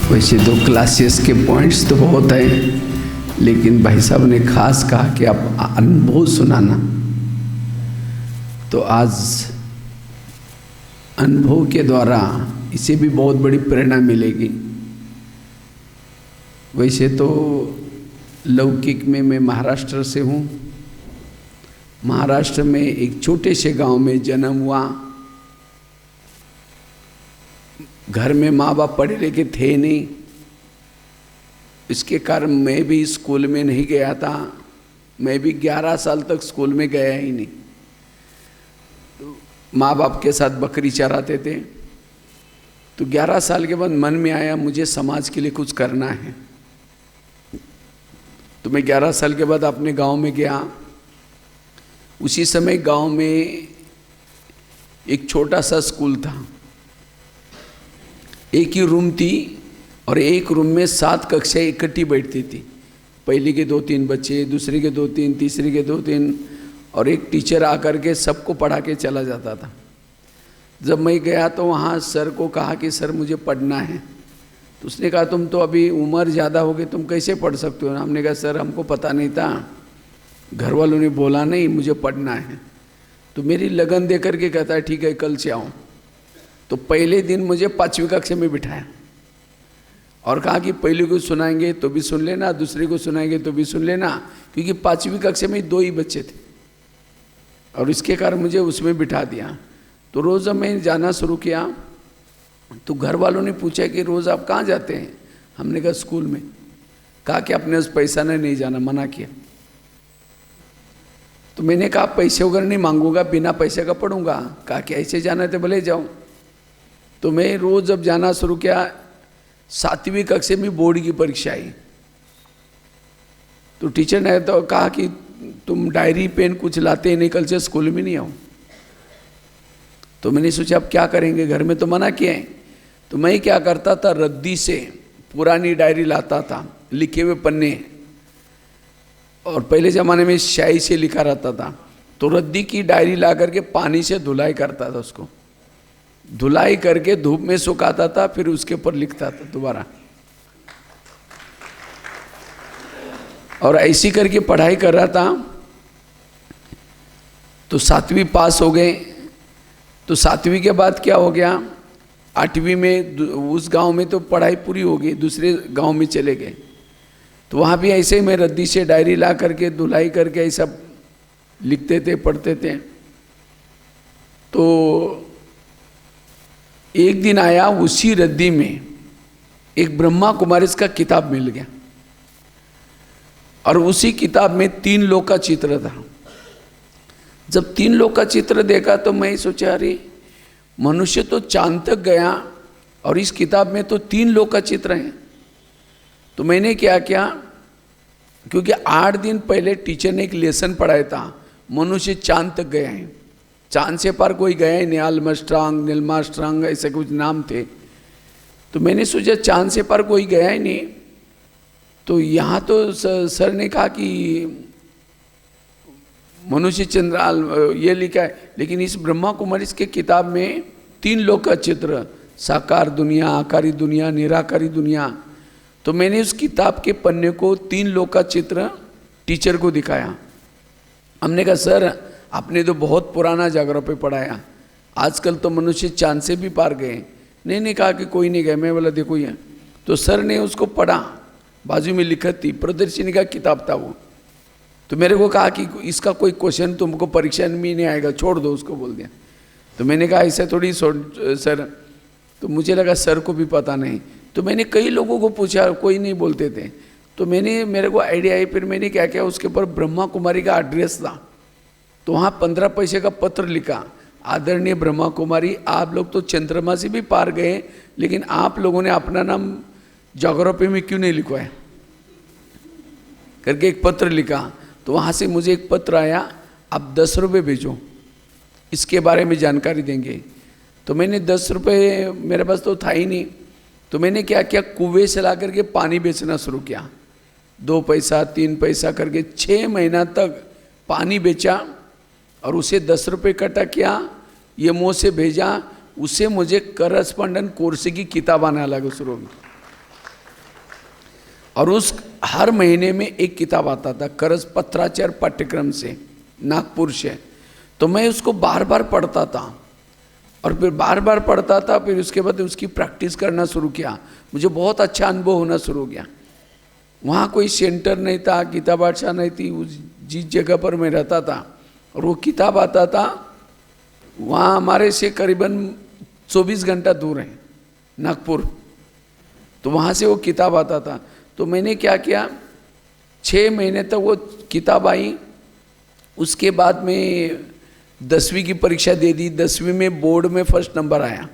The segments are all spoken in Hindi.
वैसे तो क्लासेस के पॉइंट्स तो बहुत हैं, लेकिन भाई साहब ने खास कहा कि आप अनुभव सुनाना। तो आज अनुभव के द्वारा इसे भी बहुत बड़ी प्रेरणा मिलेगी। वैसे तो लौकिक में मैं महाराष्ट्र से हूँ। महाराष्ट्र में एक छोटे से गांव में जन्म हुआ। घर में माँ बाप पढ़े लिखे थे नहीं, इसके कारण मैं भी स्कूल में नहीं गया था। मैं भी 11 साल तक स्कूल में गया ही नहीं। तो माँ बाप के साथ बकरी चराते थे। तो 11 साल के बाद मन में आया मुझे समाज के लिए कुछ करना है। तो मैं 11 साल के बाद अपने गांव में गया। उसी समय गांव में एक छोटा सा स्कूल था। एक ही रूम थी और एक रूम में 7 कक्षाएं इकट्ठी बैठती थी। पहली के 2-3 बच्चे, दूसरी के 2-3, तीसरी के 2-3, और एक टीचर आकर के सबको पढ़ा के चला जाता था। जब मैं गया तो वहाँ सर को कहा कि सर मुझे पढ़ना है। तो उसने कहा तुम तो अभी उम्र ज़्यादा हो गई, तुम कैसे पढ़ सकते हो। हमने कहा सर हमको पता नहीं था, घर वालों ने बोला नहीं मुझे पढ़ना है। तो मेरी लगन दे करके कहता है ठीक है कल से आओ। तो पहले दिन मुझे 5वीं कक्षा में बिठाया और कहा कि पहले को सुनाएंगे तो भी सुन लेना, दूसरे को सुनाएंगे तो भी सुन लेना, क्योंकि 5वीं कक्षा में 2 ही बच्चे थे और इसके कारण मुझे उसमें बिठा दिया। तो रोज़ जब मैं जाना शुरू किया तो घर वालों ने पूछा कि रोज़ आप कहाँ जाते हैं। हमने कहा स्कूल में। कहा कि अपने उस पैसा ने नहीं जाना, मना किया। तो मैंने कहा पैसे वगैरह नहीं मांगूंगा, बिना पैसे का पढ़ूंगा। कहा कि ऐसे जाना है तो भले जाओ। तो मैं रोज़ जब जाना शुरू किया, 7वीं कक्षा में बोर्ड की परीक्षा आई। तो टीचर ने तो कहा कि तुम डायरी पेन कुछ लाते ही नहीं, कल से स्कूल में नहीं आओ। तो मैंने सोचा अब क्या करेंगे, घर में तो मना किए हैं। तो मैं क्या करता था, रद्दी से पुरानी डायरी लाता था, लिखे हुए पन्ने, और पहले ज़माने में स्याही से लिखा रहता था। तो रद्दी की डायरी ला करके पानी से धुलाई करता था, उसको धुलाई करके धूप में सुखाता था, फिर उसके ऊपर लिखता था दोबारा। और ऐसी करके पढ़ाई कर रहा था। तो 7वीं पास हो गए। तो 7वीं के बाद क्या हो गया, 8वीं में उस गांव में तो पढ़ाई पूरी हो गई, दूसरे गांव में चले गए। तो वहाँ भी ऐसे ही मैं रद्दी से डायरी ला करके धुलाई करके ऐसा लिखते थे, पढ़ते थे। तो एक दिन आया, उसी रद्दी में एक ब्रह्मा कुमारी का किताब मिल गया और उसी किताब में 3 लोग का चित्र था। जब 3 लोग का चित्र देखा तो मैं सोचा अरे मनुष्य तो चांद तक गया और इस किताब में तो 3 लोग का चित्र है। तो मैंने क्या किया, क्योंकि 8 दिन पहले टीचर ने एक लेसन पढ़ाया था, मनुष्य चांद तक गया है, चांद से पार कोई गया ही नहीं, आर्मस्ट्रांग, नील आर्मस्ट्रांग ऐसे कुछ नाम थे। तो मैंने सोचा चांद से पार कोई गया ही नहीं। तो यहाँ तो सर ने कहा कि मनुष्य चंद्राल ये लिखा है, लेकिन इस ब्रह्मा कुमारी के किताब में 3 लोग का चित्र, साकार दुनिया, आकारी दुनिया, निराकारी दुनिया। तो मैंने उस किताब के पन्ने को 3 लोग का चित्र टीचर को दिखाया। हमने कहा सर आपने तो बहुत पुराना ज्योग्राफी पढ़ाया, आजकल तो मनुष्य चांद से भी पार गए। नहीं कहा कि कोई नहीं गए। मैं बोला देखो ये। तो सर ने उसको पढ़ा, बाजू में लिखत थी, प्रदर्शनी का किताब था वो। तो मेरे को कहा कि इसका कोई क्वेश्चन तुमको परीक्षा में नहीं आएगा, छोड़ दो उसको, बोल दिया। तो मैंने कहा ऐसे थोड़ी सर। तो मुझे लगा सर को भी पता नहीं। तो मैंने कई लोगों को पूछा, कोई नहीं बोलते थे। तो मेरे को आइडिया आई, फिर मैंने क्या किया, उसके ऊपर ब्रह्मा कुमारी का एड्रेस था। तो वहाँ 15 पैसे का पत्र लिखा, आदरणीय ब्रह्मा कुमारी, आप लोग तो चंद्रमा से भी पार गए, लेकिन आप लोगों ने अपना नाम ज्योग्राफी में क्यों नहीं लिखवाया करके एक पत्र लिखा। तो वहाँ से मुझे एक पत्र आया, आप 10 रुपये भेजो, इसके बारे में जानकारी देंगे। तो मैंने 10 रुपये, मेरे पास तो था ही नहीं। तो मैंने क्या किया, कुएं से ला करके पानी बेचना शुरू किया। 2 पैसा 3 पैसा करके 6 महीना तक पानी बेचा और उसे 10 रुपये इकट्ठा किया, ये मुँह से भेजा। उससे मुझे करस्पॉन्डेंट कोर्स की किताब आने लगा शुरू में। और उस हर महीने में एक किताब आता था करस पत्राचार पाठ्यक्रम से, नागपुर से। तो मैं उसको बार बार पढ़ता था और फिर बार बार पढ़ता था, फिर उसके बाद उसकी प्रैक्टिस करना शुरू किया। मुझे बहुत अच्छा अनुभव होना शुरू हो गया। वहाँ कोई सेंटर नहीं था, गीता पाठशाला नहीं थी, उस जिस जगह पर मैं रहता था और वो किताब आता था, वहाँ हमारे से करीबन 24 घंटा दूर है नागपुर। तो वहाँ से वो किताब आता था। तो मैंने क्या किया, 6 महीने तक वो किताब आई। उसके बाद में 10वीं की परीक्षा दे दी। 10वीं में बोर्ड में फर्स्ट नंबर आया।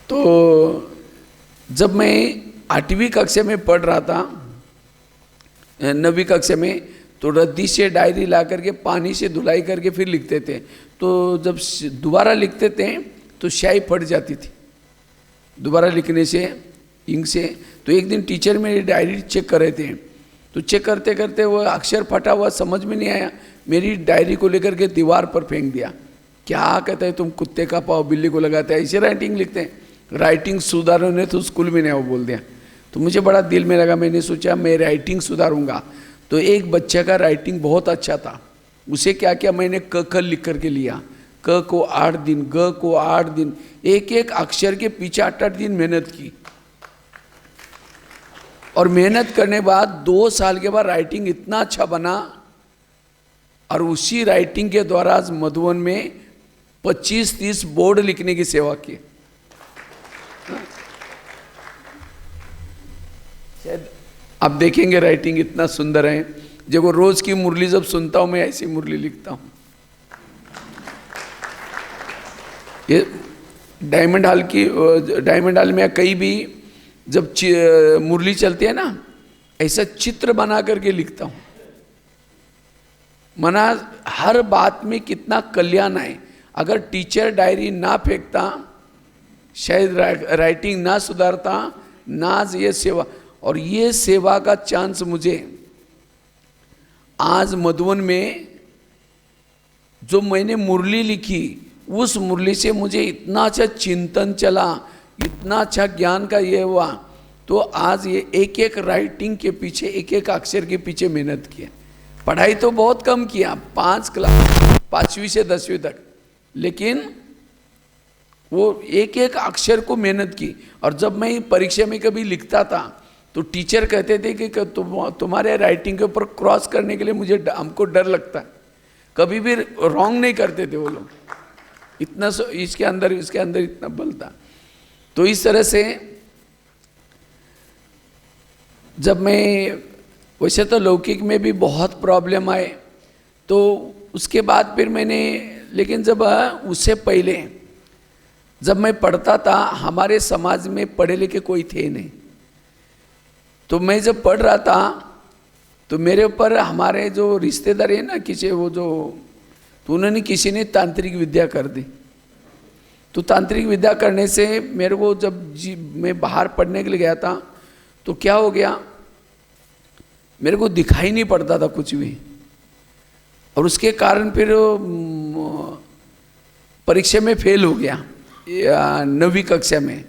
तो जब मैं 8वीं कक्षा में पढ़ रहा था, 9वीं कक्षा में, तो रद्दी से डायरी ला करके पानी से धुलाई करके फिर लिखते थे। तो जब दोबारा लिखते थे तो स्याही फट जाती थी दोबारा लिखने से, इंक से। तो एक दिन टीचर मेरी डायरी चेक कर रहे थे, तो चेक करते करते वो अक्षर फटा हुआ समझ में नहीं आया, मेरी डायरी को लेकर के दीवार पर फेंक दिया। क्या कहता है, तुम कुत्ते का पाँव बिल्ली को लगाता है, ऐसे राइटिंग लिखते हैं। राइटिंग सुधारो ने तो स्कूल में नहीं वो बोल दिया। तो मुझे बड़ा दिल में लगा, मैंने सोचा मैं राइटिंग सुधारूंगा। तो एक बच्चे का राइटिंग बहुत अच्छा था, उसे क्या किया, मैंने क ख लिख करके लिया। क को 8 दिन, ग को 8 दिन, एक एक अक्षर के पीछे 8-8 दिन मेहनत की। और मेहनत करने के बाद 2 साल के बाद राइटिंग इतना अच्छा बना। और उसी राइटिंग के द्वारा आज मधुबन में 25-30 बोर्ड लिखने की सेवा की। शायद आप देखेंगे राइटिंग इतना सुंदर है। जब वो रोज की मुरली जब सुनता हूं, मैं ऐसी मुरली लिखता हूं। ये डायमंड हॉल में कहीं भी जब मुरली चलती है ना, ऐसा चित्र बना करके लिखता हूं। मना हर बात में कितना कल्याण है। अगर टीचर डायरी ना फेंकता, शायद राइटिंग ना सुधारता, ना ये सेवा। और ये सेवा का चांस मुझे आज मधुबन में जो मैंने मुरली लिखी, उस मुरली से मुझे इतना अच्छा चिंतन चला, इतना अच्छा ज्ञान का ये हुआ। तो आज ये एक एक राइटिंग के पीछे, एक एक अक्षर के पीछे मेहनत की। पढ़ाई तो बहुत कम किया, 5वीं से 10वीं तक, लेकिन वो एक एक अक्षर को मेहनत की। और जब मैं परीक्षा में कभी लिखता था तो टीचर कहते थे कि तुम्हारे राइटिंग के ऊपर क्रॉस करने के लिए हमको डर लगता है। कभी भी रॉन्ग नहीं करते थे वो लोग, इतना इसके अंदर इतना बल था। तो इस तरह से जब मैं, वैसे तो लौकिक में भी बहुत प्रॉब्लम आए, तो उसके बाद फिर मैंने, लेकिन जब उससे पहले जब मैं पढ़ता था, हमारे समाज में पढ़े लिखे कोई थे नहीं। तो मैं जब पढ़ रहा था तो मेरे ऊपर हमारे जो रिश्तेदार है ना, किसी वो जो, तो उन्होंने किसी ने तांत्रिक विद्या कर दी। तो तांत्रिक विद्या करने से मेरे को जब मैं बाहर पढ़ने के लिए गया था, तो क्या हो गया, मेरे को दिखाई नहीं पड़ता था कुछ भी। और उसके कारण फिर परीक्षा में फेल हो गया 9वीं कक्षा में।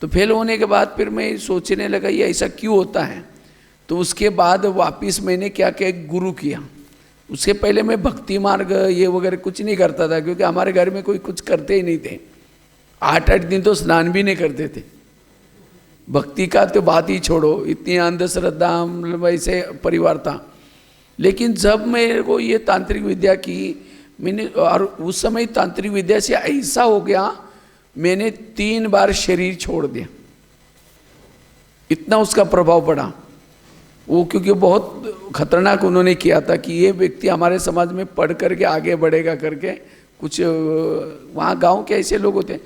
तो फेल होने के बाद फिर मैं सोचने लगा ये ऐसा क्यों होता है। तो उसके बाद वापस मैंने क्या किया, गुरु किया। उसके पहले मैं भक्ति मार्ग ये वगैरह कुछ नहीं करता था, क्योंकि हमारे घर में कोई कुछ करते ही नहीं थे। 8-8 दिन तो स्नान भी नहीं करते थे। भक्ति का तो बात ही छोड़ो, इतनी अंधश्रद्धा वैसे परिवार था। लेकिन जब मेरे को ये तांत्रिक विद्या की मैंने, और उस समय तांत्रिक विद्या से ऐसा हो गया, मैंने 3 बार शरीर छोड़ दिया, इतना उसका प्रभाव पड़ा वो। क्योंकि बहुत खतरनाक उन्होंने किया था कि ये व्यक्ति हमारे समाज में पढ़ करके आगे बढ़ेगा करके, कुछ वहाँ गांव के ऐसे लोग होते हैं।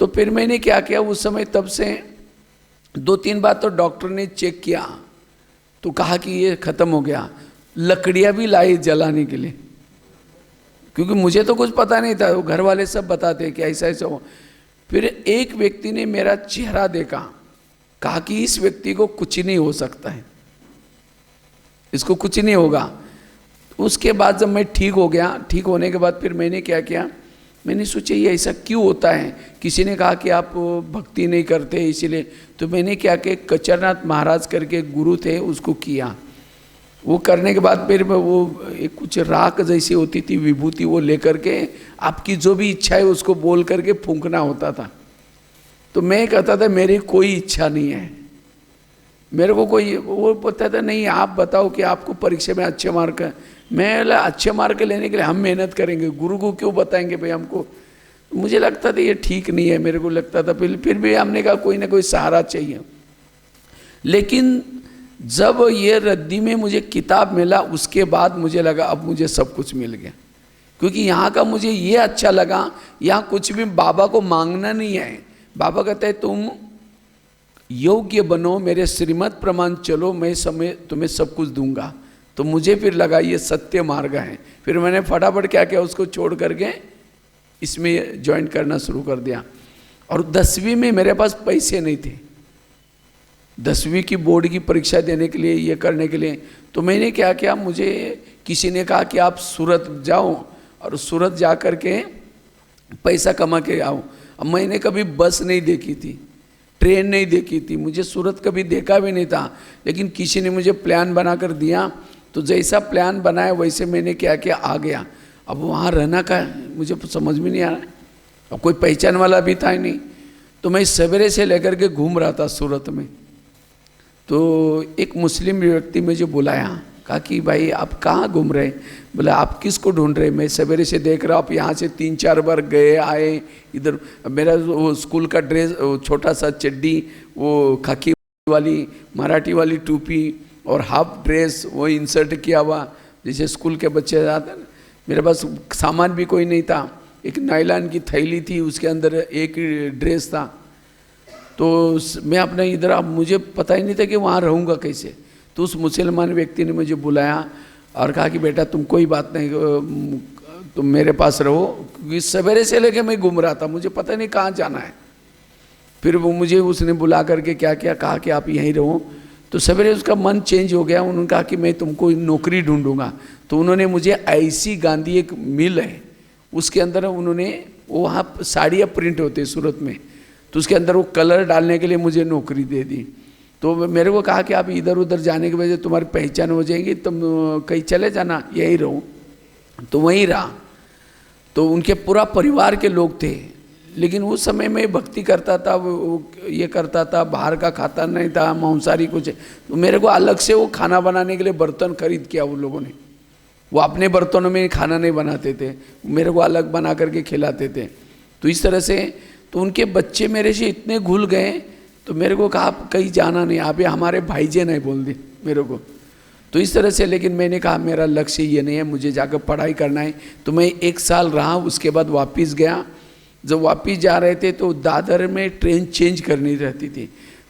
तो फिर मैंने क्या किया उस समय, तब से 2-3 बार तो डॉक्टर ने चेक किया तो कहा कि ये खत्म हो गया। लकड़ियाँ भी लाई जलाने के लिए, क्योंकि मुझे तो कुछ पता नहीं था, वो घर वाले सब बताते कि ऐसा ऐसा हो। फिर एक व्यक्ति ने मेरा चेहरा देखा, कहा कि इस व्यक्ति को कुछ नहीं हो सकता है, इसको कुछ नहीं होगा। उसके बाद जब मैं ठीक हो गया, ठीक होने के बाद फिर मैंने क्या किया, मैंने सोचा ये ऐसा क्यों होता है किसी ने कहा कि आप भक्ति नहीं करते इसीलिए, तो मैंने क्या कि कचरनाथ महाराज करके गुरु थे उसको किया। वो करने के बाद फिर वो एक कुछ राख जैसी होती थी विभूति, वो लेकर के आपकी जो भी इच्छा है उसको बोल करके फूंकना होता था। तो मैं कहता था मेरी कोई इच्छा नहीं है, मेरे को कोई, वो बताता नहीं आप बताओ कि आपको परीक्षा में अच्छे मार्क है। मैं अच्छे मार्क लेने के लिए हम मेहनत करेंगे, गुरु को क्यों बताएंगे भाई हमको। मुझे लगता था ये ठीक नहीं है, मेरे को लगता था फिर भी हमने कहा कोई ना कोई सहारा चाहिए। लेकिन जब ये रद्दी में मुझे किताब मिला उसके बाद मुझे लगा अब मुझे सब कुछ मिल गया, क्योंकि यहाँ का मुझे ये अच्छा लगा, यहाँ कुछ भी बाबा को मांगना नहीं है। बाबा कहते हैं तुम योग्य बनो, मेरे श्रीमत प्रमाण चलो, मैं समय तुम्हें सब कुछ दूंगा। तो मुझे फिर लगा ये सत्य मार्ग है। फिर मैंने फटाफट क्या किया, उसको छोड़ करके इसमें ज्वाइन करना शुरू कर दिया। और 10वीं में मेरे पास पैसे नहीं थे, 10वीं की बोर्ड की परीक्षा देने के लिए, ये करने के लिए। तो मैंने क्या किया, मुझे किसी ने कहा कि आप सूरत जाओ और सूरत जा कर के पैसा कमा के आओ। अब मैंने कभी बस नहीं देखी थी, ट्रेन नहीं देखी थी, मुझे सूरत कभी देखा भी नहीं था, लेकिन किसी ने मुझे प्लान बना कर दिया। तो जैसा प्लान बनाया वैसे मैंने क्या किया, आ गया। अब वहाँ रहना का मुझे समझ में नहीं आ रहा है, अब कोई पहचान वाला भी था ही नहीं। तो मैं सवेरे से लेकर के घूम रहा था सूरत में। तो एक मुस्लिम व्यक्ति मुझे बुलाया, कहा कि भाई आप कहाँ घूम रहे? बोला आप किसको ढूंढ रहे? मैं सवेरे से देख रहा हूँ आप यहाँ से 3-4 बार गए आए इधर। मेरा वो स्कूल का ड्रेस, छोटा सा चड्डी, वो खाकी वाली मराठी वाली टोपी और हाफ ड्रेस वो इंसर्ट किया हुआ जैसे स्कूल के बच्चे जाते हैं। मेरे पास सामान भी कोई नहीं था, एक नायलॉन की थैली थी, उसके अंदर एक ड्रेस था। तो मैं अपना इधर, अब मुझे पता ही नहीं था कि वहाँ रहूँगा कैसे। तो उस मुसलमान व्यक्ति ने मुझे बुलाया और कहा कि बेटा तुम कोई बात नहीं, तुम मेरे पास रहो, क्योंकि सवेरे से लेके मैं घूम रहा था, मुझे पता नहीं कहाँ जाना है। फिर वो मुझे उसने बुला करके क्या किया, कहा कि आप यहीं रहो। तो सवेरे उसका मन चेंज हो गया, उन्होंने कहा कि मैं तुमको नौकरी ढूंढूंगा। तो उन्होंने मुझे ऐसी गांधी एक मिल है, उसके अंदर उन्होंने, वो वहाँ साड़ियाँ प्रिंट होते हैं सूरत में, तो उसके अंदर वो कलर डालने के लिए मुझे नौकरी दे दी। तो मेरे को कहा कि आप इधर उधर जाने की वजह से तुम्हारी पहचान हो जाएगी, तुम कहीं चले जाना, यहीं रहो। तो वहीं रहा। तो उनके पूरा परिवार के लोग थे, लेकिन उस समय मैं भक्ति करता था, वो ये करता था, बाहर का खाता नहीं था, मांसाहारी कुछ। तो मेरे को अलग से वो खाना बनाने के लिए बर्तन खरीद किया उन लोगों ने। वो अपने बर्तनों में खाना नहीं बनाते थे, मेरे को अलग बना करके खिलाते थे। तो इस तरह से तो उनके बच्चे मेरे से इतने घुल गए, तो मेरे को कहा आप कहीं जाना नहीं, आप ये हमारे भाईजे नहीं बोल दे मेरे को। तो इस तरह से, लेकिन मैंने कहा मेरा लक्ष्य ये नहीं है, मुझे जाकर पढ़ाई करना है। तो मैं 1 साल रहा, उसके बाद वापस गया। जब वापस जा रहे थे तो दादर में ट्रेन चेंज करनी रहती थी,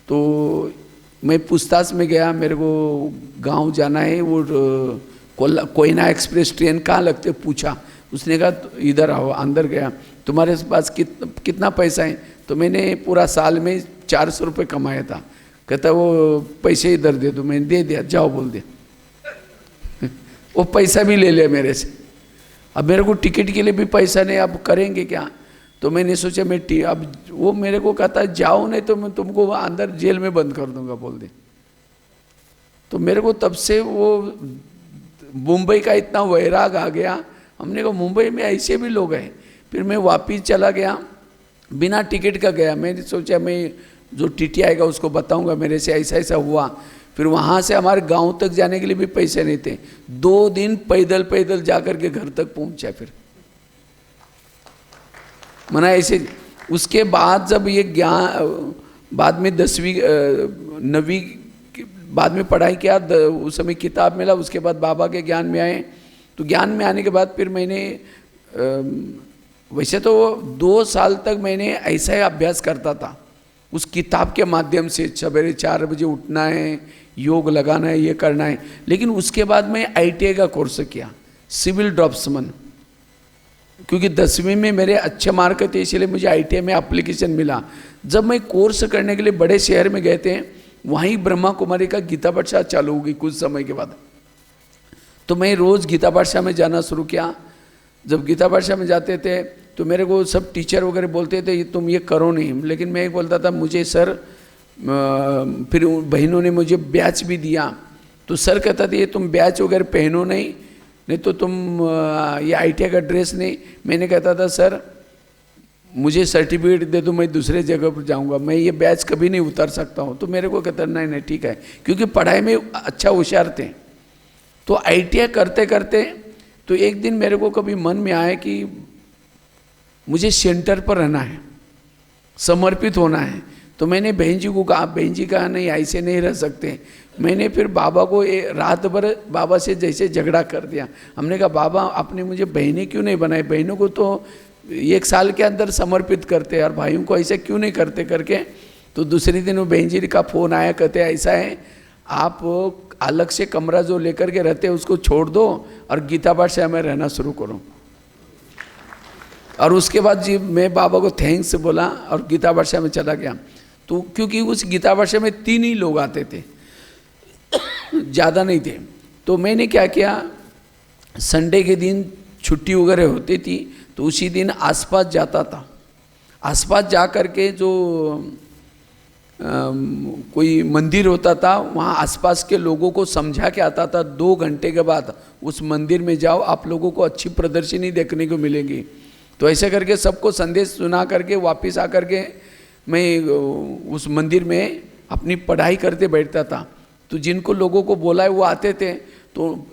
तो मैं पूछताछ में गया, मेरे को गांव जाना है, वो कोयना एक्सप्रेस ट्रेन कहाँ लगते पूछा। उसने कहा इधर आओ। अंदर गया, तुम्हारे पास कितना पैसा है? तो मैंने पूरा साल में 400 रुपये कमाया था। कहता वो पैसे इधर दे दो। मैंने दे दिया, जाओ बोल दे। वो पैसा भी ले लिया मेरे से। अब मेरे को टिकट के लिए भी पैसा नहीं, अब करेंगे क्या? तो मैंने सोचा मैं अब वो मेरे को कहता जाओ नहीं तो मैं तुमको अंदर जेल में बंद कर दूंगा बोल दे। तो मेरे को तब से वो मुंबई का इतना वैराग आ गया। हमने कहा मुंबई में ऐसे भी लोग हैं। फिर मैं वापस चला गया, बिना टिकट का गया। मैंने सोचा मैं जो टीटी आएगा उसको बताऊंगा मेरे से ऐसा ऐसा हुआ। फिर वहाँ से हमारे गांव तक जाने के लिए भी पैसे नहीं थे। 2 दिन पैदल पैदल जा कर के घर तक पहुँचा। फिर मना ऐसे। उसके बाद जब ये ज्ञान, बाद में 10वीं 9वीं बाद में पढ़ाई किया, उस समय किताब मिला। उसके बाद बाबा के ज्ञान में आए। तो ज्ञान में आने के बाद फिर मैंने वैसे तो 2 साल तक मैंने ऐसा ही अभ्यास करता था उस किताब के माध्यम से। सवेरे 4 बजे उठना है, योग लगाना है, ये करना है। लेकिन उसके बाद मैं ITI का कोर्स किया, सिविल ड्राफ्ट्समैन, क्योंकि 10वीं में मेरे अच्छे मार्क थे, इसलिए मुझे ITI में एप्लीकेशन मिला। जब मैं कोर्स करने के लिए बड़े शहर में गए थे, वहीं ब्रह्मा कुमारी का गीता पाठशाला चालू होगी कुछ समय के बाद। तो मैं रोज़ गीता पाठशाला में जाना शुरू किया। जब गीता पाठशाला में जाते थे तो तो मेरे को सब टीचर वगैरह बोलते थे तुम ये करो नहीं, लेकिन मैं बोलता था मुझे सर, फिर बहनों ने मुझे बैच भी दिया, तो सर कहता था ये तुम बैच वगैरह पहनो नहीं तो तुम ये ITI का ड्रेस नहीं। मैंने कहता था सर मुझे सर्टिफिकेट दे दो, मैं दूसरे जगह पर जाऊंगा, मैं ये बैच कभी नहीं उतार सकता हूँ। तो मेरे को कहता नहीं ठीक है, क्योंकि पढ़ाई में अच्छा होशियार थे। तो ITI करते करते तो एक दिन मेरे को कभी मन में आया कि मुझे सेंटर पर रहना है, समर्पित होना है। तो मैंने बहन जी को कहा, बहन जी कहा नहीं ऐसे नहीं रह सकते। मैंने फिर बाबा को रात भर बाबा से जैसे झगड़ा कर दिया। हमने कहा बाबा आपने मुझे बहनें क्यों नहीं बनाई, बहनों को तो 1 साल के अंदर समर्पित करते और भाइयों को ऐसे क्यों नहीं करते करके। तो दूसरे दिन वो बहन जी का फ़ोन आया, कहते ऐसा है आप अलग से कमरा जो लेकर के रहते हैं उसको छोड़ दो और गीता पाठशाला में रहना शुरू करो। और उसके बाद जी मैं बाबा को थैंक्स बोला और गीता पाठशाला में चला गया। तो क्योंकि उस गीता पाठशाला में 3 ही लोग आते थे, ज़्यादा नहीं थे। तो मैंने क्या किया, संडे के दिन छुट्टी वगैरह होती थी तो उसी दिन आसपास जाता था। आसपास जा कर के जो कोई मंदिर होता था वहाँ आसपास के लोगों को समझा के आता था। 2 घंटे के बाद उस मंदिर में जाओ, आप लोगों को अच्छी प्रदर्शनी देखने को मिलेगी। तो ऐसे करके सबको संदेश सुना करके वापस आकर के मैं उस मंदिर में अपनी पढ़ाई करते बैठता था। तो जिनको लोगों को बोला है वो आते थे, तो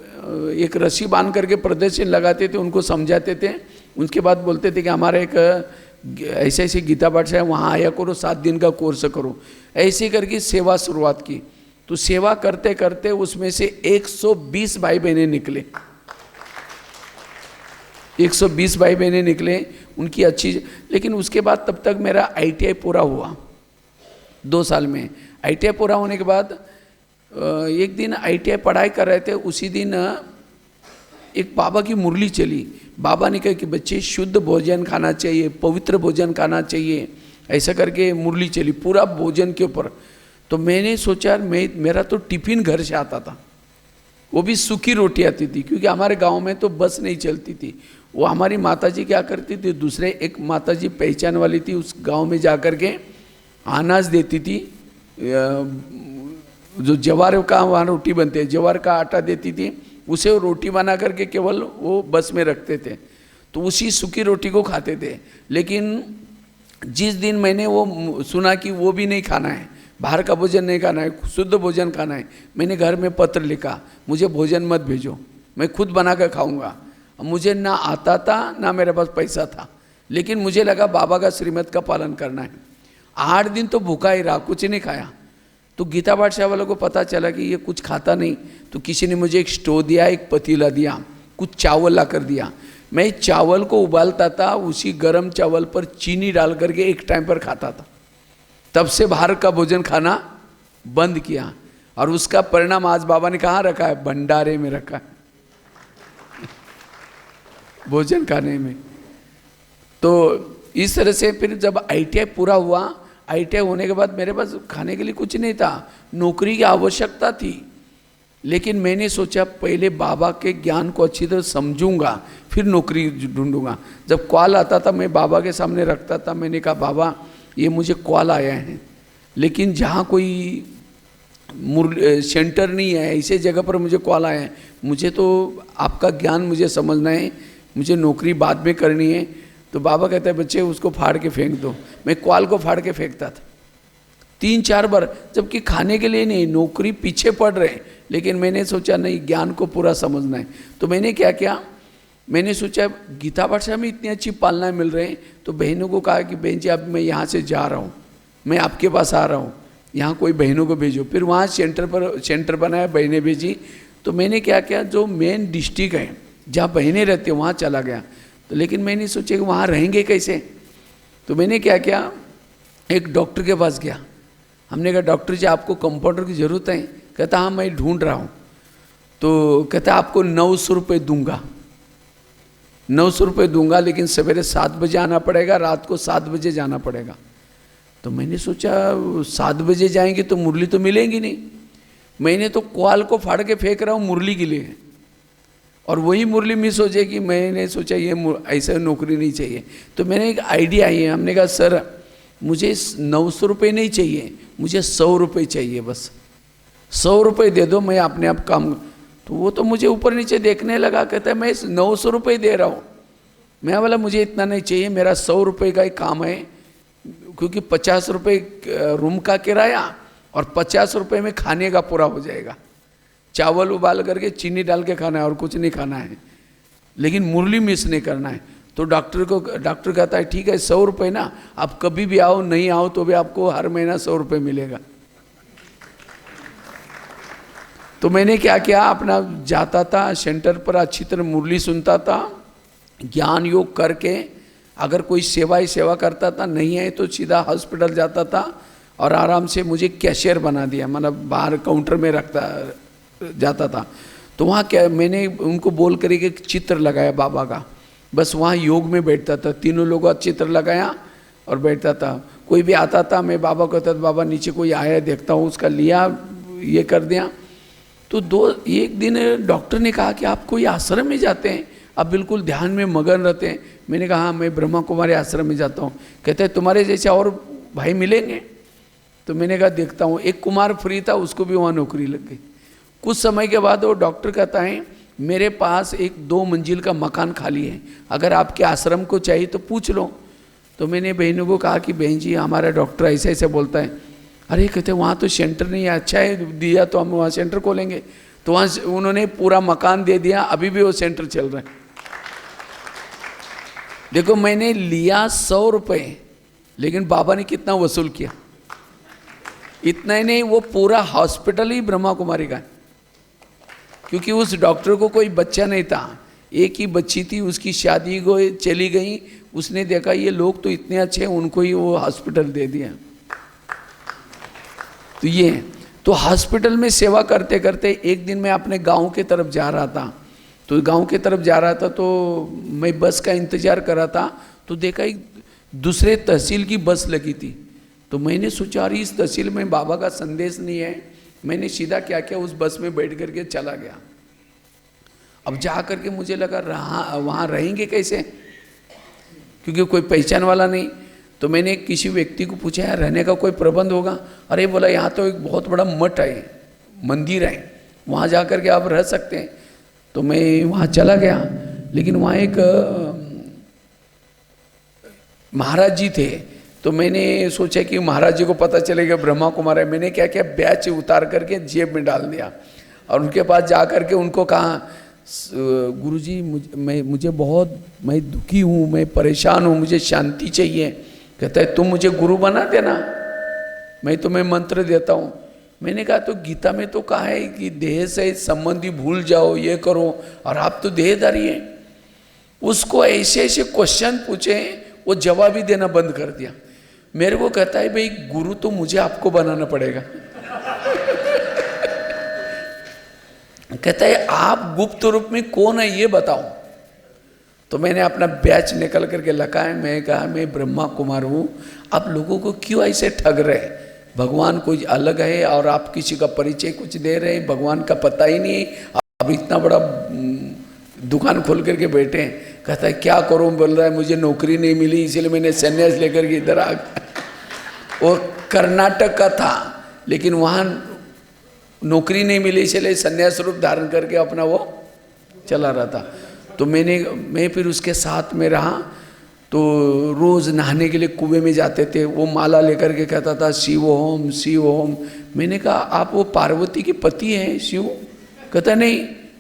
एक रस्सी बांध करके प्रदर्शन लगाते थे, उनको समझाते थे। उसके बाद बोलते थे कि हमारा एक ऐसे ऐसे गीता पाठशाला है, वहाँ आया करो, 7 दिन का कोर्स करो। ऐसे करके सेवा शुरुआत की। तो सेवा करते करते उसमें से 120 भाई बहनें निकले, 120 भाई बहनें निकले, उनकी अच्छी। लेकिन उसके बाद तब तक मेरा ITI पूरा हुआ 2 साल में। ITI पूरा होने के बाद एक दिन ITI पढ़ाई कर रहे थे, उसी दिन एक बाबा की मुरली चली। बाबा ने कहा कि बच्चे शुद्ध भोजन खाना चाहिए, पवित्र भोजन खाना चाहिए, ऐसा करके मुरली चली पूरा भोजन के ऊपर। तो मैंने सोचा मेरा तो टिफिन घर से आता था, वो भी सूखी रोटी आती थी, क्योंकि हमारे गांव में तो बस नहीं चलती थी। वो हमारी माताजी क्या करती थी, दूसरे एक माताजी पहचान वाली थी, उस गांव में जा कर के अनाज देती थी, जो ज्वार का वहाँ रोटी बनते हैं, ज्वार का आटा देती थी, उसे रोटी बना करके केवल वो बस में रखते थे। तो उसी सूखी रोटी को खाते थे। लेकिन जिस दिन मैंने वो सुना कि वो भी नहीं खाना है, बाहर का भोजन नहीं खाना है, शुद्ध भोजन खाना है, मैंने घर में पत्र लिखा, मुझे भोजन मत भेजो, मैं खुद बना कर खाऊंगा। मुझे ना आता था ना मेरे पास पैसा था, लेकिन मुझे लगा बाबा का श्रीमत का पालन करना है। 8 दिन तो भूखा ही रहा, कुछ नहीं खाया। तो गीता पाठशाला वालों को पता चला कि ये कुछ खाता नहीं, तो किसी ने मुझे एक स्टोव दिया, एक पतीला दिया, कुछ चावल ला कर दिया। मैं चावल को उबालता था, उसी गरम चावल पर चीनी डाल करके एक टाइम पर खाता था। तब से बाहर का भोजन खाना बंद किया, और उसका परिणाम आज बाबा ने कहाँ रखा है, भंडारे में रखा है, भोजन खाने में। तो इस तरह से फिर जब ITI पूरा हुआ, ITI होने के बाद मेरे पास खाने के लिए कुछ नहीं था, नौकरी की आवश्यकता थी। लेकिन मैंने सोचा पहले बाबा के ज्ञान को अच्छी तरह समझूंगा, फिर नौकरी ढूंढूंगा। जब कॉल आता था मैं बाबा के सामने रखता था, मैंने कहा बाबा ये मुझे कॉल आया है, लेकिन जहाँ कोई सेंटर नहीं है, ऐसे जगह पर मुझे कॉल आया है, मुझे तो आपका ज्ञान मुझे समझना है, मुझे नौकरी बाद में करनी है। तो बाबा कहता है बच्चे उसको फाड़ के फेंक दो। मैं कॉल को फाड़ के फेंकता था 3-4 बार, जबकि खाने के लिए नहीं, नौकरी पीछे पड़ रहे। लेकिन मैंने सोचा नहीं, ज्ञान को पूरा समझना है। तो मैंने क्या किया, मैंने सोचा गीता पाठशाला में इतनी अच्छी पालना मिल रहे हैं, तो बहनों को कहा कि बहन जी अब मैं यहाँ से जा रहा हूँ, मैं आपके पास आ रहा हूँ, यहाँ कोई बहनों को भेजो। फिर वहाँ सेंटर बनाया, बहनें भेजी। तो मैंने क्या किया, जो मेन डिस्ट्रिक्ट है जहाँ बहनें रहती हैं वहाँ चला गया। तो लेकिन मैंने सोचा कि वहाँ रहेंगे कैसे। तो मैंने क्या किया, एक डॉक्टर के पास गया। हमने कहा डॉक्टर जी आपको कंपाउंडर की ज़रूरत है? कहता हाँ मैं ढूंढ रहा हूँ। तो कहता आपको 900 रुपये दूंगा, 900 रुपये दूंगा, लेकिन सवेरे 7 बजे आना पड़ेगा, रात को 7 बजे जाना पड़ेगा। तो मैंने सोचा 7 बजे जाएंगे तो मुरली तो मिलेंगी नहीं। मैंने तो कॉल को फाड़ के फेंक रहा हूँ मुरली के लिए, और वही मुरली मिस हो जाएगी। मैंने सोचा ये ऐसा नौकरी नहीं चाहिए। तो मैंने एक आइडिया आई है, हमने कहा सर मुझे 900 रुपये नहीं चाहिए, मुझे 100 रुपये चाहिए, बस 100 रुपये दे दो, मैं अपने आप काम। तो वो तो मुझे ऊपर नीचे देखने लगा, कहता है मैं 900 रुपये दे रहा हूँ। मैं बोला मुझे इतना नहीं चाहिए, मेरा 100 रुपये का ही काम है, क्योंकि 50 रुपये रूम का किराया और 50 रुपये में खाने का पूरा हो जाएगा। चावल उबाल करके चीनी डाल के खाना है और कुछ नहीं खाना है, लेकिन मुरली मिस नहीं करना है। तो डॉक्टर कहता है ठीक है 100 रुपये ना, आप कभी भी आओ, नहीं आओ तो भी आपको हर महीना 100 रुपये मिलेगा। तो मैंने क्या किया, अपना जाता था सेंटर पर, अच्छी तरह मुरली सुनता था, ज्ञान योग करके अगर कोई सेवा करता था, नहीं है तो सीधा हॉस्पिटल जाता था और आराम से मुझे कैशियर बना दिया, मतलब बाहर काउंटर में रखता जाता था। तो वहाँ क्या मैंने उनको बोल कर एक चित्र लगाया बाबा का, बस वहाँ योग में बैठता था, तीनों लोगों का चित्र लगाया और बैठता था। कोई भी आता था मैं बाबा को कहता था बाबा नीचे कोई आया देखता हूँ, उसका लिया ये कर दिया। तो एक दिन डॉक्टर ने कहा कि आप कोई आश्रम में जाते हैं, आप बिल्कुल ध्यान में मगन रहते हैं। मैंने कहा हाँ मैं ब्रह्मा कुमारी आश्रम में जाता हूँ। कहते हैं तुम्हारे जैसे और भाई मिलेंगे? तो मैंने कहा देखता हूँ। एक कुमार फ्री था, उसको भी वहाँ नौकरी लग गई। कुछ समय के बाद वो डॉक्टर कहता है मेरे पास एक 2 मंजिल का मकान खाली है, अगर आपके आश्रम को चाहिए तो पूछ लो। तो मैंने बहनों को कहा कि बहन जी हमारा डॉक्टर ऐसे ऐसे बोलता है। अरे कहते वहाँ तो सेंटर नहीं है, अच्छा है दिया तो हम वहाँ सेंटर खोलेंगे। तो वहाँ उन्होंने पूरा मकान दे दिया, अभी भी वो सेंटर चल रहा है। देखो मैंने लिया 100 रुपये, लेकिन बाबा ने कितना वसूल किया। इतना ही नहीं, वो पूरा हॉस्पिटल ही ब्रह्मा कुमारी का है, क्योंकि उस डॉक्टर को कोई बच्चा नहीं था, एक ही बच्ची थी, उसकी शादी को चली गई। उसने देखा ये लोग तो इतने अच्छे हैं, उनको ही वो हॉस्पिटल दे दिया। तो ये तो हॉस्पिटल में सेवा करते करते एक दिन मैं अपने गांव के तरफ जा रहा था। तो गांव के तरफ जा रहा था तो मैं बस का इंतजार कर रहा था, तो देखा एक दूसरे तहसील की बस लगी थी। तो मैंने सोचा अरे इस तहसील में बाबा का संदेश नहीं है। मैंने सीधा क्या किया, उस बस में बैठ करके चला गया। अब जा करके मुझे लगा वहाँ रहेंगे कैसे, क्योंकि कोई पहचान वाला नहीं। तो मैंने किसी व्यक्ति को पूछा यार रहने का कोई प्रबंध होगा? अरे बोला यहाँ तो एक बहुत बड़ा मठ है, मंदिर है, वहाँ जा कर के आप रह सकते हैं। तो मैं वहाँ चला गया, लेकिन वहाँ एक महाराज जी थे। तो मैंने सोचा कि महाराज जी को पता चलेगा ब्रह्मा कुमार है। मैंने क्या किया, बैच उतार करके जेब में डाल दिया और उनके पास जा करके उनको कहा गुरुजी मैं दुखी हूँ, मैं परेशान हूँ, मुझे शांति चाहिए। कहता है तुम मुझे गुरु बना देना, मैं तुम्हें मंत्र देता हूँ। मैंने कहा तो गीता में तो कहा है कि देह से संबंधी भूल जाओ, ये करो, और आप तो देहधारी हैं। उसको ऐसे ऐसे क्वेश्चन पूछे, वो जवाब ही देना बंद कर दिया। मेरे को कहता है भाई गुरु तो मुझे आपको बनाना पड़ेगा। कहता है आप गुप्त रूप में कौन है ये बताओ। तो मैंने अपना बैच निकल करके लगा है, मैं कहा मैं ब्रह्मा कुमार हूँ, आप लोगों को क्यों ऐसे ठग रहे हैं? भगवान कोई अलग है और आप किसी का परिचय कुछ दे रहे हैं, भगवान का पता ही नहीं। अब इतना बड़ा दुकान खोल करके बैठे हैं। कहता है क्या करूँ, बोल रहा है मुझे नौकरी नहीं मिली इसलिए मैंने संन्यास लेकर के इधर आ गया। वो कर्नाटक का था, लेकिन वहाँ नौकरी नहीं मिली इसलिए संन्यास रूप धारण करके अपना वो चला रहा था। तो मैं फिर उसके साथ में रहा। तो रोज़ नहाने के लिए कुएं में जाते थे, वो माला लेकर के कहता था शिव ओम शिव ओम। मैंने कहा आप वो पार्वती के पति हैं शिव? कहता नहीं।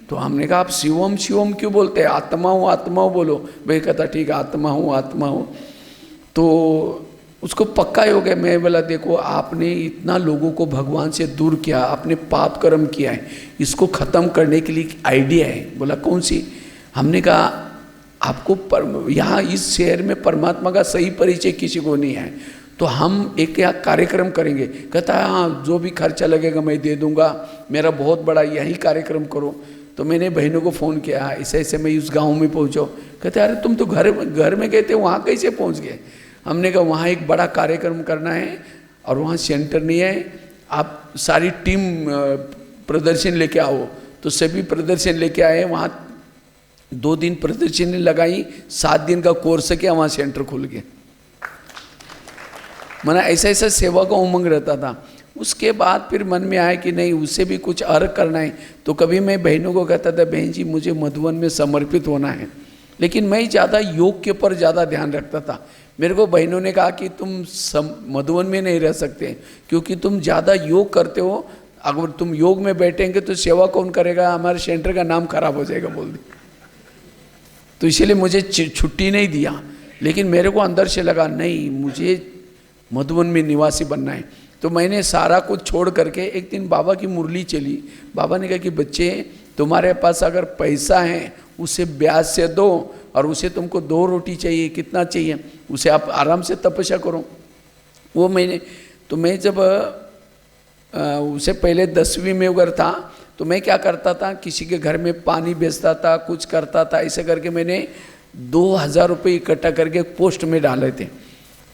तो हमने कहा आप शिवम शिवम क्यों बोलते हैं, आत्मा हूँ बोलो। भाई कहता ठीक है आत्मा हूँ। तो उसको पक्का ही हो गया। मैं बोला देखो आपने इतना लोगों को भगवान से दूर किया, आपने पाप कर्म किया है, इसको ख़त्म करने के लिए आइडिया है। बोला कौन सी? हमने कहा आपको यहाँ इस शहर में परमात्मा का सही परिचय किसी को नहीं है, तो हम एक यहाँ कार्यक्रम करेंगे। कहता है हाँ जो भी खर्चा लगेगा मैं दे दूँगा, मेरा बहुत बड़ा यही कार्यक्रम करो। तो मैंने बहनों को फ़ोन किया ऐसे ऐसे मैं उस गांव में पहुँचो। कहते अरे तुम तो घर में गए थे, वहाँ कैसे पहुँच गए? हमने कहा वहाँ एक बड़ा कार्यक्रम करना है और वहाँ सेंटर नहीं है, आप सारी टीम प्रदर्शन लेके आओ। तो सभी प्रदर्शन लेके आए, वहाँ 2 दिन प्रदर्शनी लगाई, 7 दिन का कोर्स किया, वहाँ सेंटर खुल गया। मना ऐसा ऐसा सेवा का उमंग रहता था। उसके बाद फिर मन में आया कि नहीं, उसे भी कुछ अर्घ करना है। तो कभी मैं बहनों को कहता था, बहन जी मुझे मधुवन में समर्पित होना है, लेकिन मैं ज़्यादा योग के ऊपर ज़्यादा ध्यान रखता था। मेरे को बहनों ने कहा कि तुम मधुवन में नहीं रह सकते, क्योंकि तुम ज़्यादा योग करते हो, अगर तुम योग में बैठेंगे तो सेवा कौन करेगा, हमारे सेंटर का नाम खराब हो जाएगा बोल दी। तो इसीलिए मुझे छुट्टी नहीं दिया। लेकिन मेरे को अंदर से लगा नहीं, मुझे मधुवन में निवासी बनना है। तो मैंने सारा कुछ छोड़ करके एक दिन बाबा की मुरली चली। बाबा ने कहा कि बच्चे, तुम्हारे पास अगर पैसा है उसे ब्याज से दो, और उसे तुमको 2 रोटी चाहिए, कितना चाहिए, उसे आप आराम से तपस्या करो। वो मैं जब उसे पहले 10वीं में अगर था तो मैं क्या करता था, किसी के घर में पानी बेचता था, कुछ करता था। ऐसे करके मैंने 2000 रुपये इकट्ठा करके पोस्ट में डाले थे।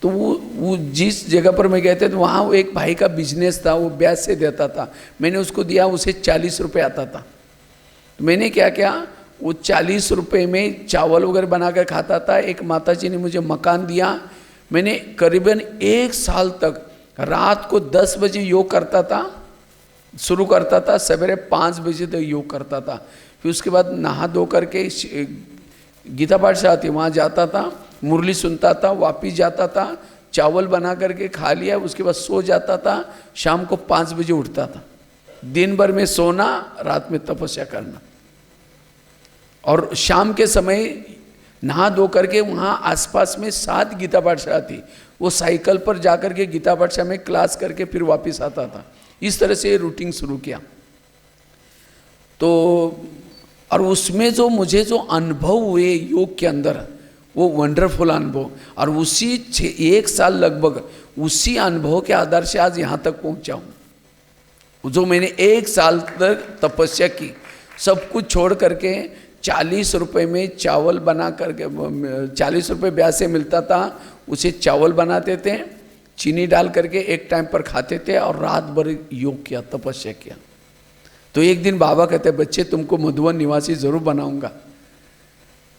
तो वो जिस जगह पर मैं गए थे तो वहाँ एक भाई का बिजनेस था, वो ब्याज से देता था। मैंने उसको दिया, उसे 40 रुपये आता था। तो मैंने क्या किया, वो 40 रुपये में चावल वगैरह बना कर खाता था। एक माताजी ने मुझे मकान दिया। मैंने करीबन 1 साल तक रात को 10 बजे योग करता था, शुरू करता था, सवेरे 5 बजे तक योग करता था। फिर उसके बाद नहा धो करके गीता पाठ से आती वहाँ जाता था, मुरली सुनता था, वापिस जाता था, चावल बना करके खा लिया, उसके बाद सो जाता था। शाम को 5 बजे उठता था। दिन भर में सोना, रात में तपस्या करना। और शाम के समय नहा धो करके वहाँ आसपास में 7 गीता पाठशाला थी, वो साइकिल पर जा करके गीता पाठशाला में क्लास करके फिर वापस आता था। इस तरह से रूटीन शुरू किया। तो और उसमें जो मुझे जो अनुभव हुए योग के अंदर, वो वंडरफुल अनुभव, और उसी 1 साल लगभग उसी अनुभव के आधार से आज यहाँ तक पहुँचा हूँ। जो मैंने 1 साल तक तपस्या की, सब कुछ छोड़ करके 40 रुपये में चावल बना करके, 40 रुपये ब्याज से मिलता था, उसे चावल बनाते थे, चीनी डाल करके एक टाइम पर खाते थे, और रात भर योग किया, तपस्या किया। तो एक दिन बाबा कहते, बच्चे तुमको मधुवन निवासी ज़रूर बनाऊंगा।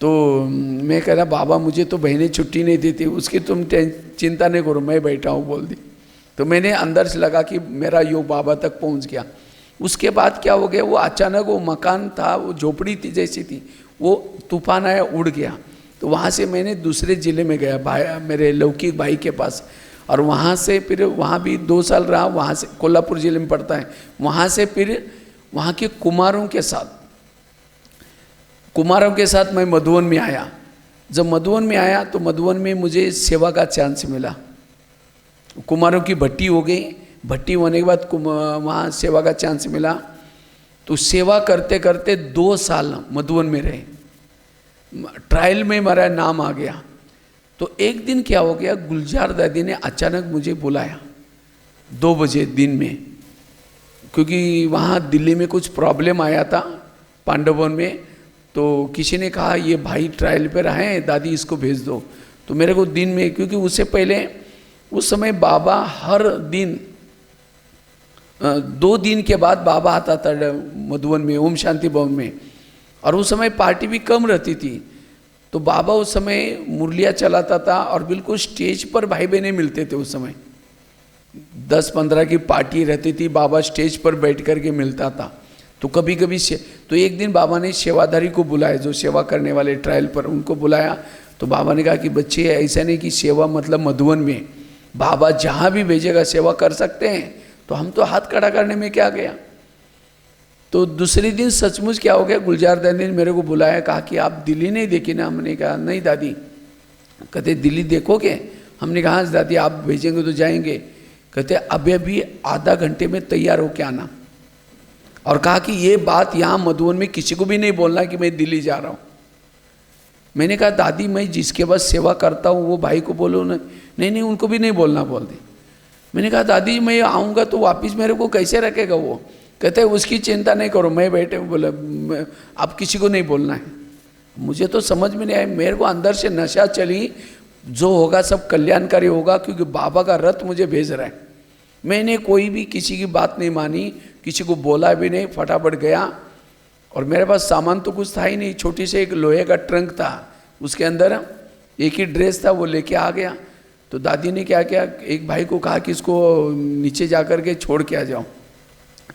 तो मैं कह रहा, बाबा मुझे तो बहनें छुट्टी नहीं देती, उसकी तुम चिंता नहीं करो, मैं बैठा हूँ बोल दी। तो मैंने अंदर से लगा कि मेरा योग बाबा तक पहुँच गया। उसके बाद क्या हो गया, वो अचानक वो मकान था, वो झोपड़ी थी जैसी थी, वो तूफान आया, उड़ गया। तो वहाँ से मैंने दूसरे ज़िले में गया, भाई मेरे लौकिक भाई के पास, और वहाँ से फिर वहाँ भी 2 साल रहा। वहाँ से कोल्हापुर ज़िले में पड़ता है। वहाँ से फिर वहाँ के कुमारों के साथ मैं मधुवन में आया। जब मधुवन में आया तो मधुवन में मुझे सेवा का चांस मिला। कुमारों की भट्टी हो गई, भट्टी होने के बाद वहाँ सेवा का चांस मिला। तो सेवा करते करते 2 साल मधुवन में रहे, ट्रायल में मेरा नाम आ गया। तो एक दिन क्या हो गया, गुलजार दादी ने अचानक मुझे बुलाया 2 बजे दिन में, क्योंकि वहाँ दिल्ली में कुछ प्रॉब्लम आया था पांडवन में। तो किसी ने कहा ये भाई ट्रायल पे रहे हैं, दादी इसको भेज दो। तो मेरे को दिन में, क्योंकि उससे पहले उस समय बाबा हर दिन 2 दिन के बाद बाबा आता था मधुवन में, ओम शांति भवन में, और उस समय पार्टी भी कम रहती थी। तो बाबा उस समय मुरलिया चलाता था, और बिल्कुल स्टेज पर भाई बहनें मिलते थे। उस समय 10-15 की पार्टी रहती थी, बाबा स्टेज पर बैठ कर के मिलता था। तो कभी कभी तो एक दिन बाबा ने सेवाधारी को बुलाया, जो सेवा करने वाले ट्रायल पर, उनको बुलाया। तो बाबा ने कहा कि बच्चे ऐसा नहीं कि सेवा मतलब मधुवन में, बाबा जहाँ भी भेजेगा सेवा कर सकते हैं। तो हम तो हाथ खड़ा करने में क्या गया। तो दूसरे दिन सचमुच क्या हो गया, गुलजार दादी ने मेरे को बुलाया, कहा कि आप दिल्ली नहीं देखी ना। हमने कहा नहीं दादी। कहते दिल्ली देखोगे? हमने कहा हाँ दादी, आप भेजेंगे तो जाएंगे। कहते अभी आधा घंटे में तैयार होके आना। और कहा कि ये बात यहाँ मधुवन में किसी को भी नहीं बोलना कि मैं दिल्ली जा रहा हूँ। मैंने कहा दादी, मैं जिसके पास सेवा करता हूँ वो भाई को बोलो ना। नहीं उनको भी नहीं बोलना बोल दी। मैंने कहा दादी मैं आऊँगा तो वापस मेरे को कैसे रखेगा वो? कहते उसकी चिंता नहीं करो, मैं बैठे बोले आप किसी को नहीं बोलना है। मुझे तो समझ में नहीं आया, मेरे को अंदर से नशा चली, जो होगा सब कल्याणकारी होगा, क्योंकि बाबा का रथ मुझे भेज रहा है। मैंने कोई भी किसी की बात नहीं मानी, किसी को बोला भी नहीं, फटाफट गया और मेरे पास सामान तो कुछ था ही नहीं, छोटी से एक लोहे का ट्रंक था, उसके अंदर एक ही ड्रेस था, वो लेके आ गया। तो दादी ने क्या किया, एक भाई को कहा कि इसको नीचे जा कर के छोड़ के आ जाओ।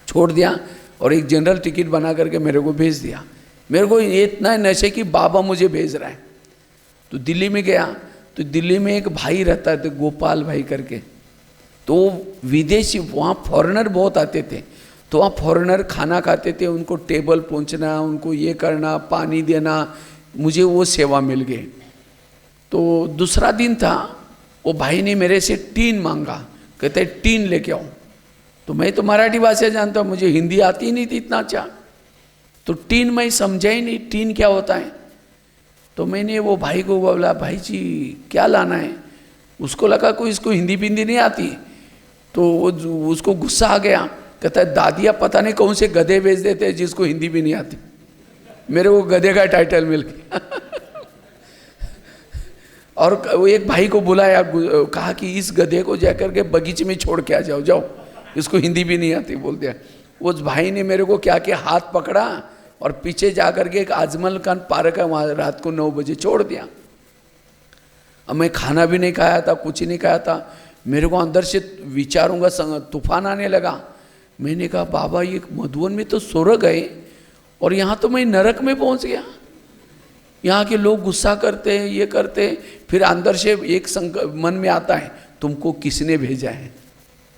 छोड़ दिया और एक जनरल टिकट बना करके मेरे को भेज दिया। मेरे को ये इतना नशे कि बाबा मुझे भेज रहा है। तो दिल्ली में गया, तो दिल्ली में एक भाई रहता था गोपाल भाई करके, तो विदेशी वहाँ फॉरेनर बहुत आते थे। तो वहाँ फॉरेनर खाना खाते थे, उनको टेबल पहुँचना, उनको ये करना, पानी देना, मुझे वो सेवा मिल गई। तो दूसरा दिन था, वो भाई ने मेरे से टीन मांगा, कहते टीन लेके आओ। तो मैं तो मराठी भाषा जानता हूँ, मुझे हिंदी आती ही नहीं थी इतना अच्छा। तो टीन मैं समझा ही नहीं टीन क्या होता है। तो मैंने वो भाई को बोला, भाई जी क्या लाना है। उसको लगा कोई इसको हिंदी बिंदी नहीं आती, तो उसको गुस्सा आ गया। कहता है दादिया पता नहीं कौन से गधे भेज देते हैं जिसको हिंदी भी नहीं आती। मेरे को गधे का टाइटल मिल गया। और वो एक भाई को बुलाया, कहा कि इस गधे को जाकर के बगीचे में छोड़ के आ जाओ, जाओ, इसको हिंदी भी नहीं आती बोल दिया। उस भाई ने मेरे को क्या किया, हाथ पकड़ा और पीछे जाकर के एक आजमल खान पार्क है वहाँ, रात को 9 बजे छोड़ दिया। अब मैं खाना भी नहीं खाया था, कुछ नहीं खाया था। मेरे को अंदर से विचारों का तूफान आने लगा। मैंने कहा बाबा ये मधुबन में तो स्वर्ग है और यहाँ तो मैं नरक में पहुँच गया। यहाँ के लोग गुस्सा करते हैं, ये करते हैं। फिर अंदर से एक मन में आता है, तुमको किसने भेजा है,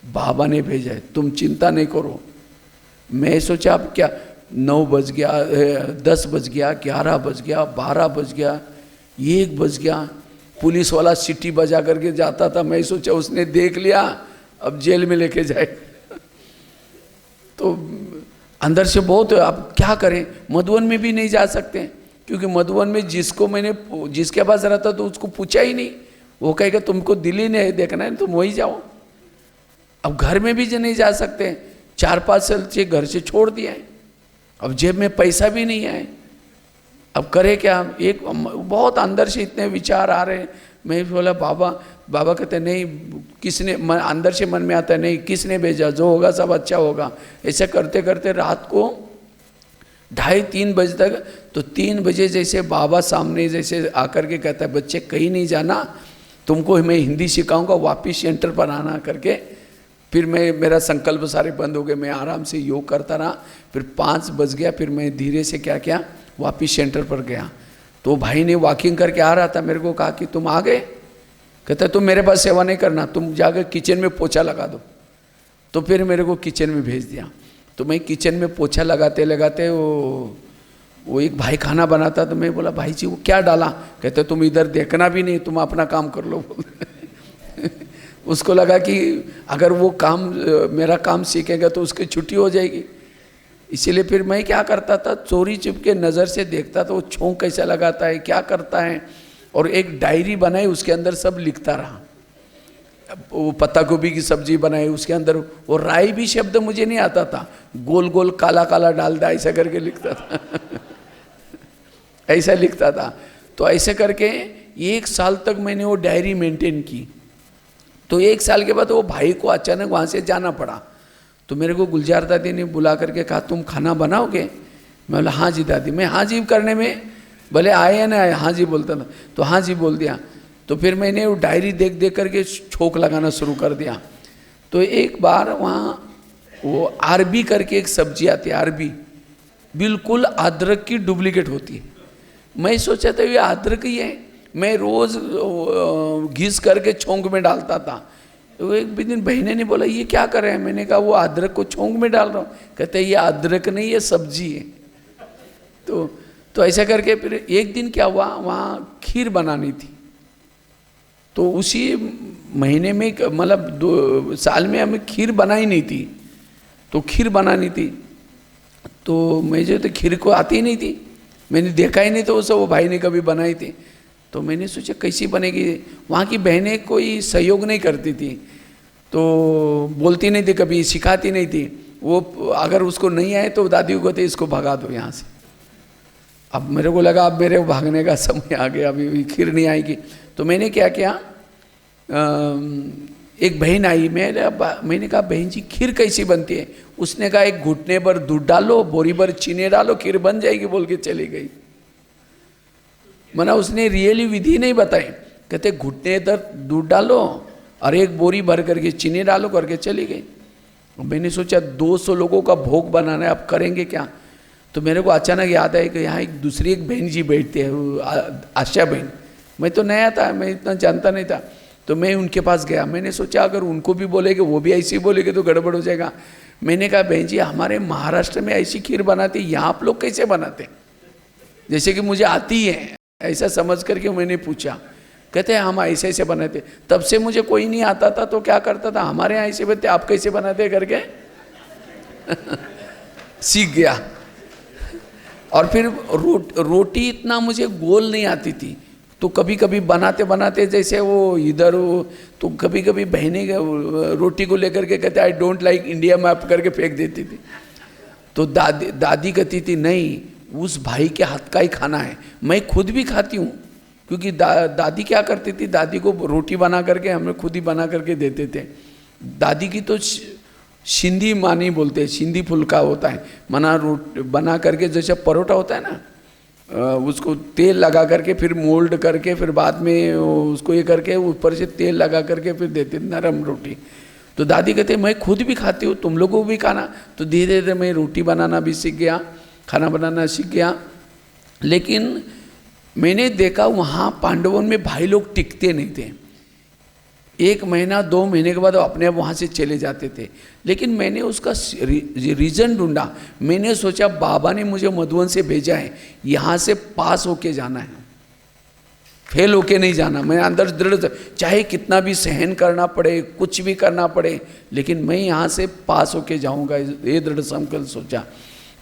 बाबा ने भेजा है, तुम चिंता नहीं करो। मैं सोचा अब क्या, 9 बज गया, 10 बज गया, 11 बज गया, 12 बज गया, 1 बज गया। पुलिस वाला सीटी बजा करके जाता था, मैं सोचा उसने देख लिया अब जेल में लेके जाए। तो अंदर से बहुत, अब क्या करें, मधुबन में भी नहीं जा सकते क्योंकि मधुबन में जिसके पास रहता तो उसको पूछा ही नहीं, वो कहेगा तुमको दिल्ली नहीं देखना है तुम वही जाओ। अब घर में भी नहीं जा सकते, 4-5 साल से घर से छोड़ दिया है, अब जेब में पैसा भी नहीं है, अब करे क्या। एक बहुत अंदर से इतने विचार आ रहे हैं। मैं बोला बाबा कहते नहीं, किसने, अंदर से मन में आता है नहीं किसने भेजा, जो होगा सब अच्छा होगा। ऐसे करते करते रात को 2:30-3 बजे तक, तो 3 बजे जैसे बाबा सामने जैसे आकर के कहता है बच्चे कहीं नहीं जाना, तुमको मैं हिंदी सिखाऊंगा, वापिस सेंटर पर आना करके। फिर मेरा संकल्प सारे बंद हो गए, मैं आराम से योग करता रहा। फिर 5 बज गया, फिर मैं धीरे से क्या किया, वापिस सेंटर पर गया। तो भाई ने वॉकिंग करके आ रहा था, मेरे को कहा कि तुम आ गए, कहता तुम मेरे पास सेवा नहीं करना, तुम जाकर किचन में पोछा लगा दो। तो फिर मेरे को किचन में भेज दिया। तो मैं किचन में पोछा लगाते लगाते वो एक भाई खाना बनाता, तो मैं बोला भाई जी वो क्या डाला, कहते तुम इधर देखना भी नहीं, तुम अपना काम कर लो। उसको लगा कि अगर वो काम मेरा काम सीखेगा तो उसकी छुट्टी हो जाएगी। इसीलिए फिर मैं क्या करता था, चोरी चुपके नज़र से देखता था वो छोंक कैसा लगाता है, क्या करता है, और एक डायरी बनाई, उसके अंदर सब लिखता रहा। वो पत्ता गोभी की सब्जी बनाई, उसके अंदर वो राई भी शब्द मुझे नहीं आता था, गोल गोल काला काला डाल दे ऐसा करके लिखता था। ऐसा लिखता था। तो ऐसे करके 1 साल तक मैंने वो डायरी मेंटेन की। तो 1 साल के बाद वो भाई को अचानक वहाँ से जाना पड़ा। तो मेरे को गुलजार दादी ने बुला करके कहा तुम खाना बनाओगे। मैं बोला हाँ जी दादी। मैं हाँ जी करने में भले आए या ना आए हाँ जी बोलता था, तो हाँ जी बोल दिया। तो फिर मैंने वो डायरी देख देख करके छोक लगाना शुरू कर दिया। तो एक बार वहाँ वो अरबी करके एक सब्जी आती है, अरबी बिल्कुल अदरक की डुप्लीकेट होती है। मैं सोचा था ये अदरक ही है, मैं रोज़ घिस करके छोंक में डालता था। तो एक दिन बहने ने बोला ये क्या कर रहे हैं, मैंने कहा वो अदरक को छोंक में डाल रहा हूँ। कहते ये अदरक नहीं ये सब्जी है। तो ऐसा करके फिर एक दिन क्या हुआ, वहाँ खीर बनानी थी। तो उसी महीने में मतलब 2 साल में हमें खीर बनाई नहीं थी, तो खीर बनानी थी। तो मुझे तो खीर को आती ही नहीं थी, मैंने देखा ही नहीं, तो वो भाई ने कभी बनाई थी। तो मैंने सोचा कैसी बनेगी। वहाँ की बहनें कोई सहयोग नहीं करती थी, तो बोलती नहीं थी, कभी सिखाती नहीं थी। वो अगर उसको नहीं आए तो दादी को कहते इसको भगा दो यहाँ से। अब मेरे को लगा अब मेरे भागने का समय आ गया, अभी खीर नहीं आएगी। तो मैंने क्या किया, एक बहन आई, मैंने कहा बहन जी खीर कैसी बनती है? उसने कहा एक घुटने भर दूध डालो, बोरी भर चीनी डालो, खीर बन जाएगी बोल के चली गई। मना उसने रियली विधि नहीं बताई। कहते घुटने इधर दूध डालो और एक बोरी भर करके चीनी डालो करके चली गई। मैंने सोचा 200 लोगों का भोग बनाना है, अब करेंगे क्या? तो मेरे को अचानक याद आया कि यहाँ एक दूसरी एक बहन जी बैठती है, आशा बहन। मैं तो नया था, मैं इतना जानता नहीं था, तो मैं उनके पास गया। मैंने सोचा अगर उनको भी बोलेगे, वो भी ऐसे ही बोलेगे तो गड़बड़ हो जाएगा। मैंने कहा बहन जी हमारे महाराष्ट्र में ऐसी खीर बनाते, यहाँ आप लोग कैसे बनाते? जैसे कि मुझे आती है ऐसा समझ करके मैंने पूछा। कहते हैं हम ऐसे ऐसे बनाते। तब से मुझे कोई नहीं आता था तो क्या करता था, हमारे यहाँ ऐसे बनते, आप कैसे बनाते करके सीख गया। और फिर रोटी इतना मुझे गोल नहीं आती थी, तो कभी कभी बनाते बनाते जैसे वो इधर हो, तो कभी कभी बहने रोटी को लेकर के कहते I don't like India map करके फेंक देती थी। तो दादी कहती थी नहीं, उस भाई के हाथ का ही खाना है। मैं खुद भी खाती हूँ, क्योंकि दादी क्या करती थी, दादी को रोटी बना करके हमें खुद ही बना करके देते थे। दादी की तो सिंधी मानी बोलते हैं, सिंधी फुल्का होता है, मना बना करके जैसे परोठा होता है ना, उसको तेल लगा करके फिर मोल्ड करके फिर बाद में उसको ये करके ऊपर से तेल लगा करके फिर देते नरम रोटी। तो दादी कहते मैं खुद भी खाती हूँ, तुम लोगों को भी खाना। तो धीरे धीरे मैं रोटी बनाना भी सीख गया, खाना बनाना सीख गया। लेकिन मैंने देखा वहाँ पांडवों में भाई लोग टिकते नहीं थे। 1 महीना 2 महीने के बाद अपने आप वहाँ से चले जाते थे। लेकिन मैंने उसका रीज़न ढूंढा। मैंने सोचा बाबा ने मुझे मधुबन से भेजा है, यहाँ से पास होके जाना है, फेल होके नहीं जाना। मैं अंदर दृढ़, चाहे कितना भी सहन करना पड़े, कुछ भी करना पड़े, लेकिन मैं यहाँ से पास होके जाऊँगा, ये दृढ़ संकल्प सोचा।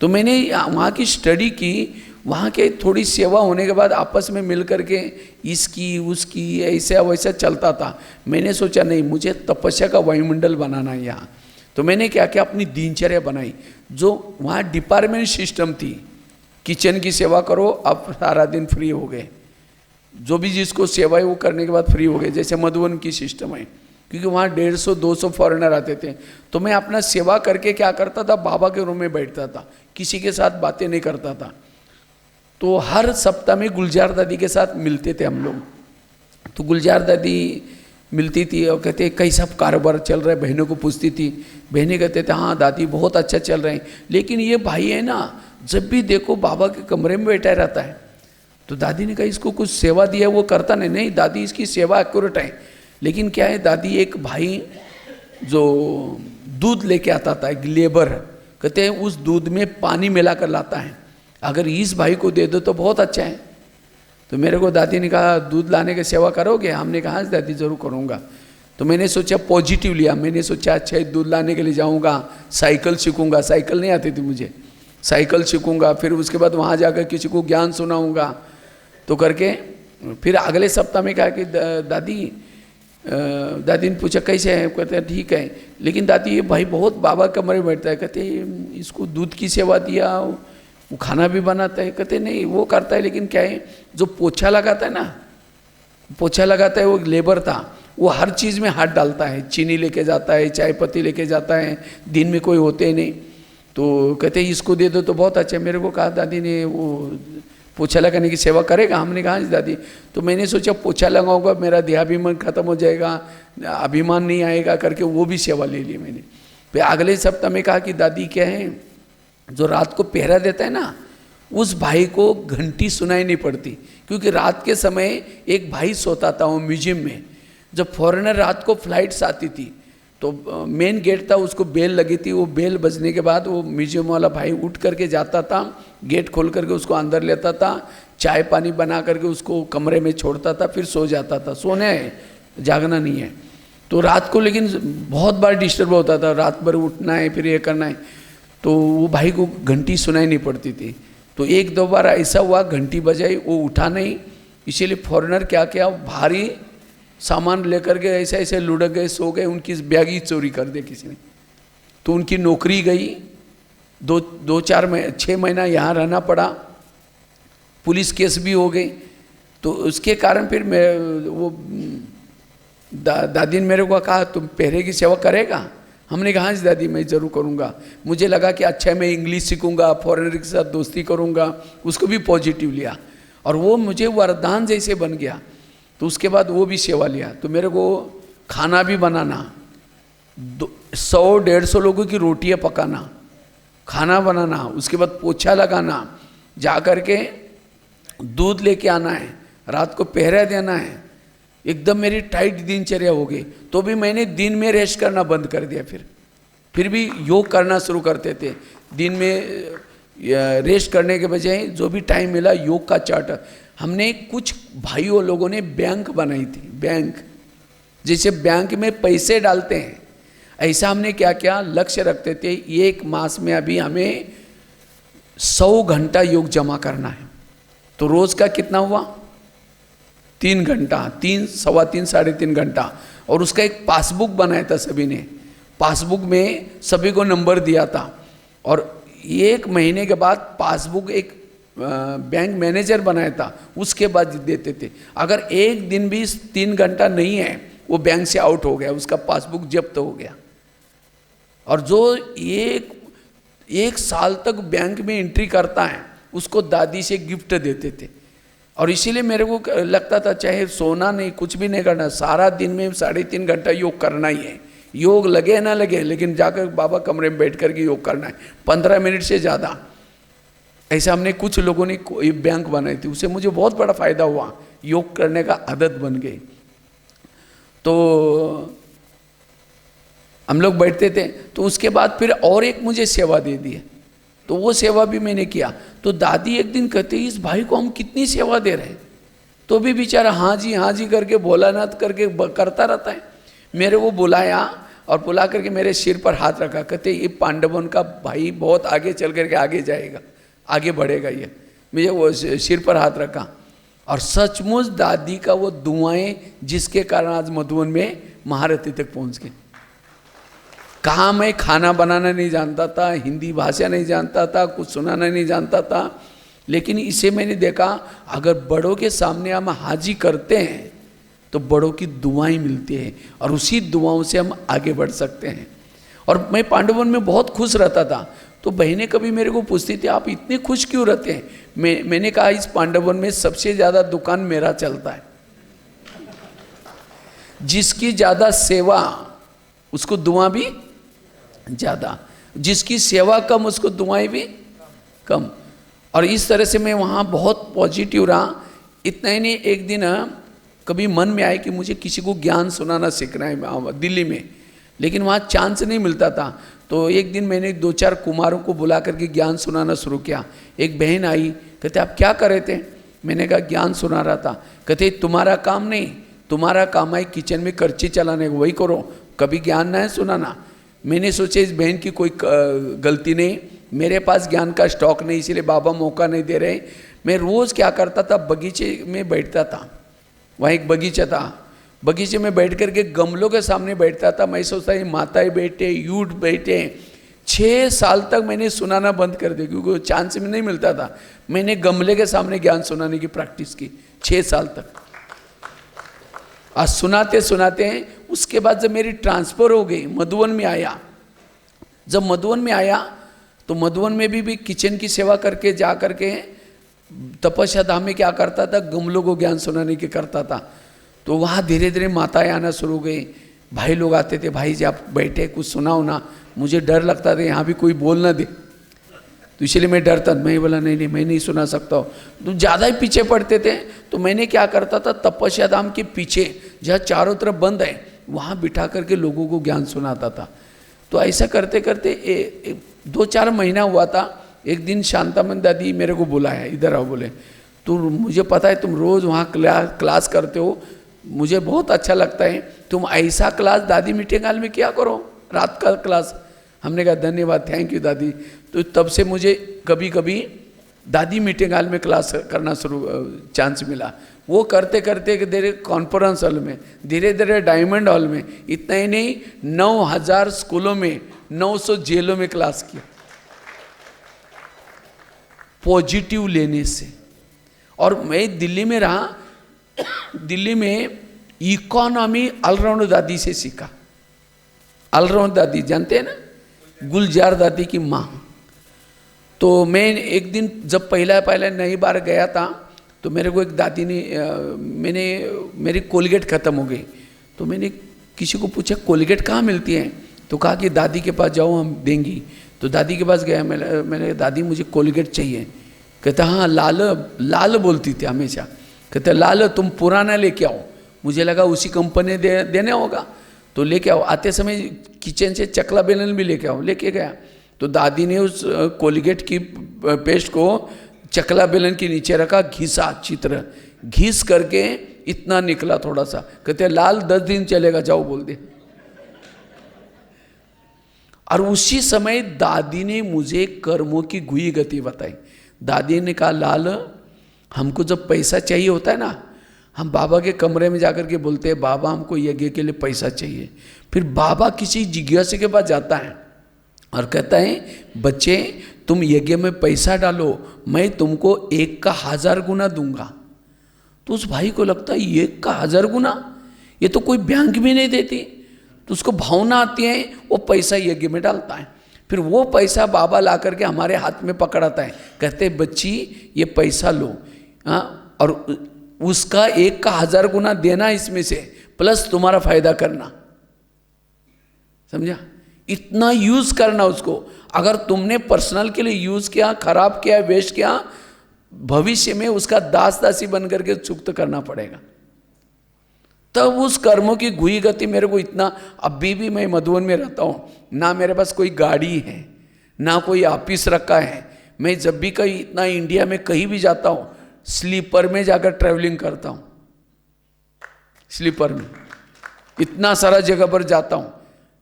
तो मैंने वहाँ की स्टडी की। वहाँ के थोड़ी सेवा होने के बाद आपस में मिल करके इसकी उसकी ऐसा वैसा चलता था। मैंने सोचा नहीं, मुझे तपस्या का वायुमंडल बनाना है यहाँ। तो मैंने क्या किया, अपनी दिनचर्या बनाई। जो वहाँ डिपार्टमेंट सिस्टम थी, किचन की सेवा करो, अब सारा दिन फ्री हो गए। जो भी जिसको सेवा है वो करने के बाद फ्री हो गए, जैसे मधुबन की सिस्टम है। क्योंकि वहाँ 150-200 फॉरेनर आते थे। तो मैं अपना सेवा करके क्या करता था, बाबा के रूम में बैठता था, किसी के साथ बातें नहीं करता था। तो हर सप्ताह में गुलजार दादी के साथ मिलते थे हम लोग। तो गुलजार दादी मिलती थी और कहते कैसा कारोबार चल रहा है, बहनों को पूछती थी। बहनें कहते थे हाँ दादी बहुत अच्छा चल रहे हैं, लेकिन ये भाई है ना जब भी देखो बाबा के कमरे में बैठा रहता है। तो दादी ने कहा इसको कुछ सेवा दिया वो करता नहीं। नहीं दादी इसकी सेवा एक्यूरेट है, लेकिन क्या है दादी, एक भाई जो दूध लेके आता था, एक लेबर, कहते हैं उस दूध में पानी मिलाकर लाता है, अगर इस भाई को दे दो तो बहुत अच्छा है। तो मेरे को दादी ने कहा दूध लाने की सेवा करोगे? हमने कहा दादी ज़रूर करूँगा। तो मैंने सोचा पॉजिटिव लिया। मैंने सोचा अच्छा दूध लाने के लिए जाऊँगा, साइकिल सीखूँगा, साइकिल नहीं आती थी मुझे, साइकिल सीखूँगा, फिर उसके बाद वहाँ जाकर किसी को ज्ञान सुनाऊँगा। तो करके फिर अगले सप्ताह में कहा कि दादी ने पूछा कैसे है? कहते हैं ठीक है, लेकिन दादी ये भाई बहुत बाबा कमरे में बैठता है। कहते इसको दूध की सेवा दिया, वो खाना भी बनाता है। कहते नहीं वो करता है, लेकिन क्या है जो पोछा लगाता है ना, पोछा लगाता है, वो लेबर था, वो हर चीज़ में हाथ डालता है, चीनी लेके जाता है, चाय पत्ती लेके जाता है, दिन में कोई होते ही नहीं। तो कहते इसको दे दो तो बहुत अच्छा। मेरे को कहा दादी ने वो पोछा लगाने की सेवा करेगा? हमने कहा दादी। तो मैंने सोचा पोछा लगाऊंगा मेरा देहाभिमान खत्म हो जाएगा, अभिमान नहीं आएगा करके वो भी सेवा ले ली मैंने। फिर अगले सप्ताह में कहा कि दादी क्या है, जो रात को पहरा देता है ना, उस भाई को घंटी सुनाई नहीं पड़ती, क्योंकि रात के समय एक भाई सोता था वो म्यूजियम में। जब फॉरेनर रात को फ्लाइट्स आती थी तो मेन गेट था, उसको बेल लगी थी, वो बेल बजने के बाद वो म्यूजियम वाला भाई उठ करके जाता था, गेट खोल करके उसको अंदर लेता था, चाय पानी बना करके उसको कमरे में छोड़ता था, फिर सो जाता था। सोने है, जागना नहीं है। तो रात को लेकिन बहुत बार डिस्टर्ब होता था, रात भर उठना है, फिर ये करना है। तो वो भाई को घंटी सुनाई नहीं पड़ती थी। तो 1-2 बार ऐसा हुआ, घंटी बजाई, वो उठा नहीं। इसीलिए फॉरेनर क्या किया, भारी सामान लेकर के ऐसे ऐसे लुढ़क गए, सो गए, उनकी बैग ही चोरी कर दे किसी ने। तो उनकी नौकरी गई, 6 महीना यहाँ रहना पड़ा, पुलिस केस भी हो गई। तो उसके कारण फिर मैं वो दादी ने मेरे को कहा तुम पहरे की सेवा करेगा? हमने कहा हाँ जी दादी मैं ज़रूर करूँगा। मुझे लगा कि अच्छा मैं इंग्लिश सीखूँगा, फॉरेनर के साथ दोस्ती करूँगा, उसको भी पॉजिटिव लिया और वो मुझे वरदान जैसे बन गया। तो उसके बाद वो भी सेवा लिया। तो मेरे को खाना भी बनाना, 100-150 लोगों की रोटियाँ पकाना, खाना बनाना, उसके बाद पोछा लगाना, जा कर के दूध लेके आना है, रात को पहरा देना है, एकदम मेरी टाइट दिनचर्या हो गई। तो भी मैंने दिन में रेस्ट करना बंद कर दिया। फिर भी योग करना शुरू करते थे। दिन में रेस्ट करने के बजाय जो भी टाइम मिला योग का चार्ट। हमने कुछ भाइयों लोगों ने बैंक बनाई थी, बैंक जैसे बैंक में पैसे डालते हैं, ऐसा हमने क्या क्या लक्ष्य रखते थे, एक मास में अभी हमें 100 घंटा योग जमा करना है। तो रोज का कितना हुआ? 3 घंटा, 3, सवा 3, साढ़े 3 घंटा। और उसका एक पासबुक बनाया था सभी ने, पासबुक में सभी को नंबर दिया था और 1 महीने के बाद पासबुक एक बैंक मैनेजर बनाया था, उसके बाद देते थे। अगर एक दिन भी 3 घंटा नहीं है वो बैंक से आउट हो गया, उसका पासबुक जब्त हो गया। और जो एक साल तक बैंक में एंट्री करता है उसको दादी से गिफ्ट देते थे। और इसीलिए मेरे को लगता था चाहे सोना नहीं, कुछ भी नहीं करना, सारा दिन में 3.5 घंटा योग करना ही है। योग लगे ना लगे लेकिन जाकर बाबा कमरे में बैठ कर के योग करना है, 15 मिनट से ज़्यादा। ऐसा हमने कुछ लोगों ने बैंक बनाई थी, उससे मुझे बहुत बड़ा फायदा हुआ, योग करने का आदत बन गई। तो हम लोग बैठते थे। तो उसके बाद फिर और एक मुझे सेवा दे दी है, तो वो सेवा भी मैंने किया। तो दादी एक दिन कहते इस भाई को हम कितनी सेवा दे रहे हैं, तो भी बेचारा हाँ जी करके भोलानाथ करके करता रहता है। मेरे को बुलाया और बुला करके मेरे सिर पर हाथ रखा, कहते ये पांडवन का भाई बहुत आगे चल करके आगे जाएगा, आगे बढ़ेगा ये। मुझे वो सिर पर हाथ रखा और सचमुच दादी का वो दुआएं जिसके कारण आज मधुबन में महारथी तक पहुंच गए। कहाँ मैं खाना बनाना नहीं जानता था, हिंदी भाषा नहीं जानता था, कुछ सुनाना नहीं जानता था, लेकिन इसे मैंने देखा अगर बड़ों के सामने हम हाजी करते हैं तो बड़ों की दुआएं मिलती हैं और उसी दुआओं से हम आगे बढ़ सकते हैं। और मैं पांडवन में बहुत खुश रहता था। तो बहनें कभी मेरे को पूछती थी आप इतने खुश क्यों रहते हैं? मैंने कहा इस पांडवन में सबसे ज़्यादा दुकान मेरा चलता है, जिसकी ज़्यादा सेवा उसको दुआ भी ज़्यादा, जिसकी सेवा कम उसको दुआएं भी कम। और इस तरह से मैं वहाँ बहुत पॉजिटिव रहा। इतना ही नहीं, एक दिन कभी मन में आया कि मुझे किसी को ज्ञान सुनाना सीखना है दिल्ली में, लेकिन वहाँ चांस नहीं मिलता था। तो एक दिन मैंने 2-4 कुमारों को बुला करके ज्ञान सुनाना शुरू किया। एक बहन आई, कहते आप क्या कर रहे थे? मैंने कहा ज्ञान सुना रहा था। कहते तुम्हारा काम नहीं, तुम्हारा काम है किचन में करची चलाने को, वही करो, कभी ज्ञान ना है सुनाना। मैंने सोचा इस बहन की कोई गलती नहीं, मेरे पास ज्ञान का स्टॉक नहीं, इसीलिए बाबा मौका नहीं दे रहे। मैं रोज़ क्या करता था, बगीचे में बैठता था, वहाँ एक बगीचा था, बगीचे में बैठ कर के गमलों के सामने बैठता था। मैं सोचता ही माताएं बैठे, यूथ बैठे। 6 साल तक मैंने सुनाना बंद कर दिया क्योंकि चांस में नहीं मिलता था। मैंने गमले के सामने ज्ञान सुनाने की प्रैक्टिस की 6 साल तक। आज सुनाते सुनाते उसके बाद जब मेरी ट्रांसफ़र हो गई, मधुबन में आया। जब मधुबन में आया तो मधुबन में भी किचन की सेवा करके जा करके तपस्या धाम में क्या करता था, गमलों को ज्ञान सुनाने की करता था। तो वहाँ धीरे धीरे माताएं आना शुरू हो गई, भाई लोग आते थे, भाई जी आप बैठे कुछ सुनाओ ना। मुझे डर लगता था यहाँ भी कोई बोल ना दे, तो इसलिए मैं डरता, मैं बोला नहीं मैं नहीं सुना सकता हूँ। तो ज़्यादा ही पीछे पड़ते थे। तो मैंने क्या करता था, तपस्या धाम के पीछे जहाँ चारों तरफ बंद है वहाँ बिठा करके लोगों को ज्ञान सुनाता था। तो ऐसा करते करते 2-4 महीना हुआ था। एक दिन शांतामन दादी मेरे को बुलाया, इधर आओ, बोले तो मुझे पता है तुम रोज़ वहाँ क्लास करते हो, मुझे बहुत अच्छा लगता है, तुम ऐसा क्लास दादी मीटिंग हॉल में क्या करो, रात का क्लास। हमने कहा धन्यवाद, थैंक यू दादी। तो तब से मुझे कभी कभी दादी मीटिंग हॉल में क्लास करना चांस मिला। वो करते करते धीरे कॉन्फ्रेंस हॉल में, धीरे धीरे डायमंड हॉल में, इतना ही नहीं 9000 स्कूलों में, 900 जेलों में क्लास किया पॉजिटिव लेने से। और मैं दिल्ली में रहा, दिल्ली में इकोनॉमी ऑलराउंड दादी से सीखा। ऑलराउंड दादी जानते हैं ना, गुलजार दादी की माँ। तो मैं एक दिन जब पहला नई बार गया था तो मेरे को एक दादी ने मेरी कोलगेट ख़त्म हो गई, तो मैंने किसी को पूछा कोलगेट कहाँ मिलती है, तो कहा कि दादी के पास जाओ हम देंगी। तो दादी के पास गया, मैंने दादी मुझे कोलगेट चाहिए। कहता हाँ लाल बोलती थी हमेशा। कहते लाल तुम पुराना लेके आओ, मुझे लगा उसी कंपनी देने होगा, तो लेके आओ। आते समय किचन से चकला बेलन भी लेके आओ, लेके गया। तो दादी ने उस कोलगेट की पेस्ट को चकला बेलन के नीचे रखा, घिसा अच्छी तरह, घिस करके इतना निकला थोड़ा सा। कहते लाल 10 दिन चलेगा, जाओ बोल दे। और उसी समय दादी ने मुझे कर्मों की गुई गति बताई। दादी ने कहा लाल हमको जब पैसा चाहिए होता है ना, हम बाबा के कमरे में जाकर के बोलते हैं बाबा हमको यज्ञ के लिए पैसा चाहिए। फिर बाबा किसी जिज्ञासु के पास जाता है और कहता है बच्चे तुम यज्ञ में पैसा डालो, मैं तुमको 1 का 1000 गुना दूंगा। तो उस भाई को लगता है 1 का 1000 गुना, ये तो कोई बैंक भी नहीं देती। तो उसको भावना आती है, वो पैसा यज्ञ में डालता है। फिर वो पैसा बाबा ला करके हमारे हाथ में पकड़ाता है, कहते बच्ची ये पैसा लो, हाँ, और उसका 1 का 1000 गुना देना इसमें से, प्लस तुम्हारा फायदा करना। समझा? इतना यूज करना उसको। अगर तुमने पर्सनल के लिए यूज किया, खराब किया, वेस्ट किया, भविष्य में उसका दास दासी बन करके चुक्त करना पड़ेगा। तब उस कर्मों की गुई गति मेरे को इतना, अभी भी मैं मधुबन में रहता हूँ, ना मेरे पास कोई गाड़ी है, ना कोई ऑफिस रखा है। मैं जब भी कहीं इतना इंडिया में कहीं भी जाता हूँ, स्लीपर में जाकर ट्रैवलिंग करता हूँ, स्लीपर में इतना सारा जगह पर जाता हूँ,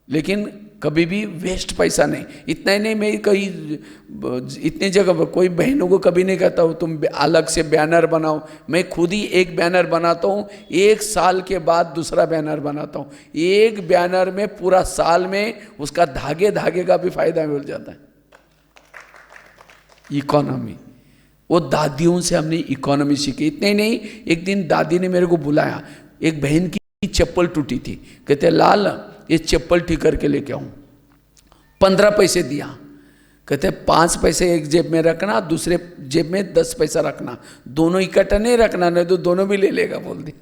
लेकिन कभी भी वेस्ट पैसा नहीं। इतना ही नहीं, मैं कहीं इतनी जगह पर कोई बहनों को कभी नहीं कहता हूँ तुम अलग से बैनर बनाओ। मैं खुद ही एक बैनर बनाता हूँ, 1 साल के बाद दूसरा बैनर बनाता हूँ। एक बैनर में पूरा साल में उसका धागे का भी फायदा मिल जाता है। इकोनॉमी, वो दादियों से हमने इकोनॉमी सीखी। इतने ही नहीं, एक दिन दादी ने मेरे को बुलाया, एक बहन की चप्पल टूटी थी, कहते लाल ये चप्पल ठीक करके लेके आऊँ। 15 पैसे दिया, कहते 5 पैसे एक जेब में रखना, दूसरे जेब में 10 पैसा रखना, दोनों इकट्ठा नहीं रखना, नहीं तो दोनों भी ले लेगा बोल दी।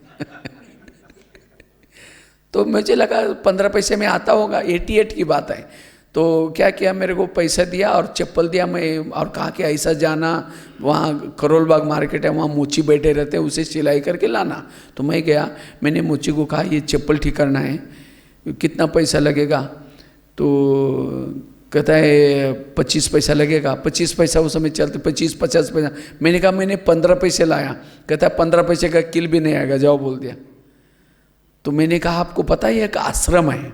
तो मुझे लगा 15 पैसे में आता होगा, 88 की बात है। तो क्या किया, मेरे को पैसा दिया और चप्पल दिया, मैं और कहा कि ऐसा जाना, वहाँ करोल बाग मार्केट है, वहाँ मोची बैठे रहते हैं, उसे सिलाई करके लाना। तो मैं गया, मैंने मोची को कहा ये चप्पल ठीक करना है, कितना पैसा लगेगा? तो कहता है 25 पैसा लगेगा। 25 पैसा उस समय चलते, 25-50 पैसा। मैंने कहा मैंने 15 पैसे लाया। कहता है 15 पैसे का किल भी नहीं आएगा, जाओ बोल दिया। तो मैंने कहा आपको पता है एक आश्रम है,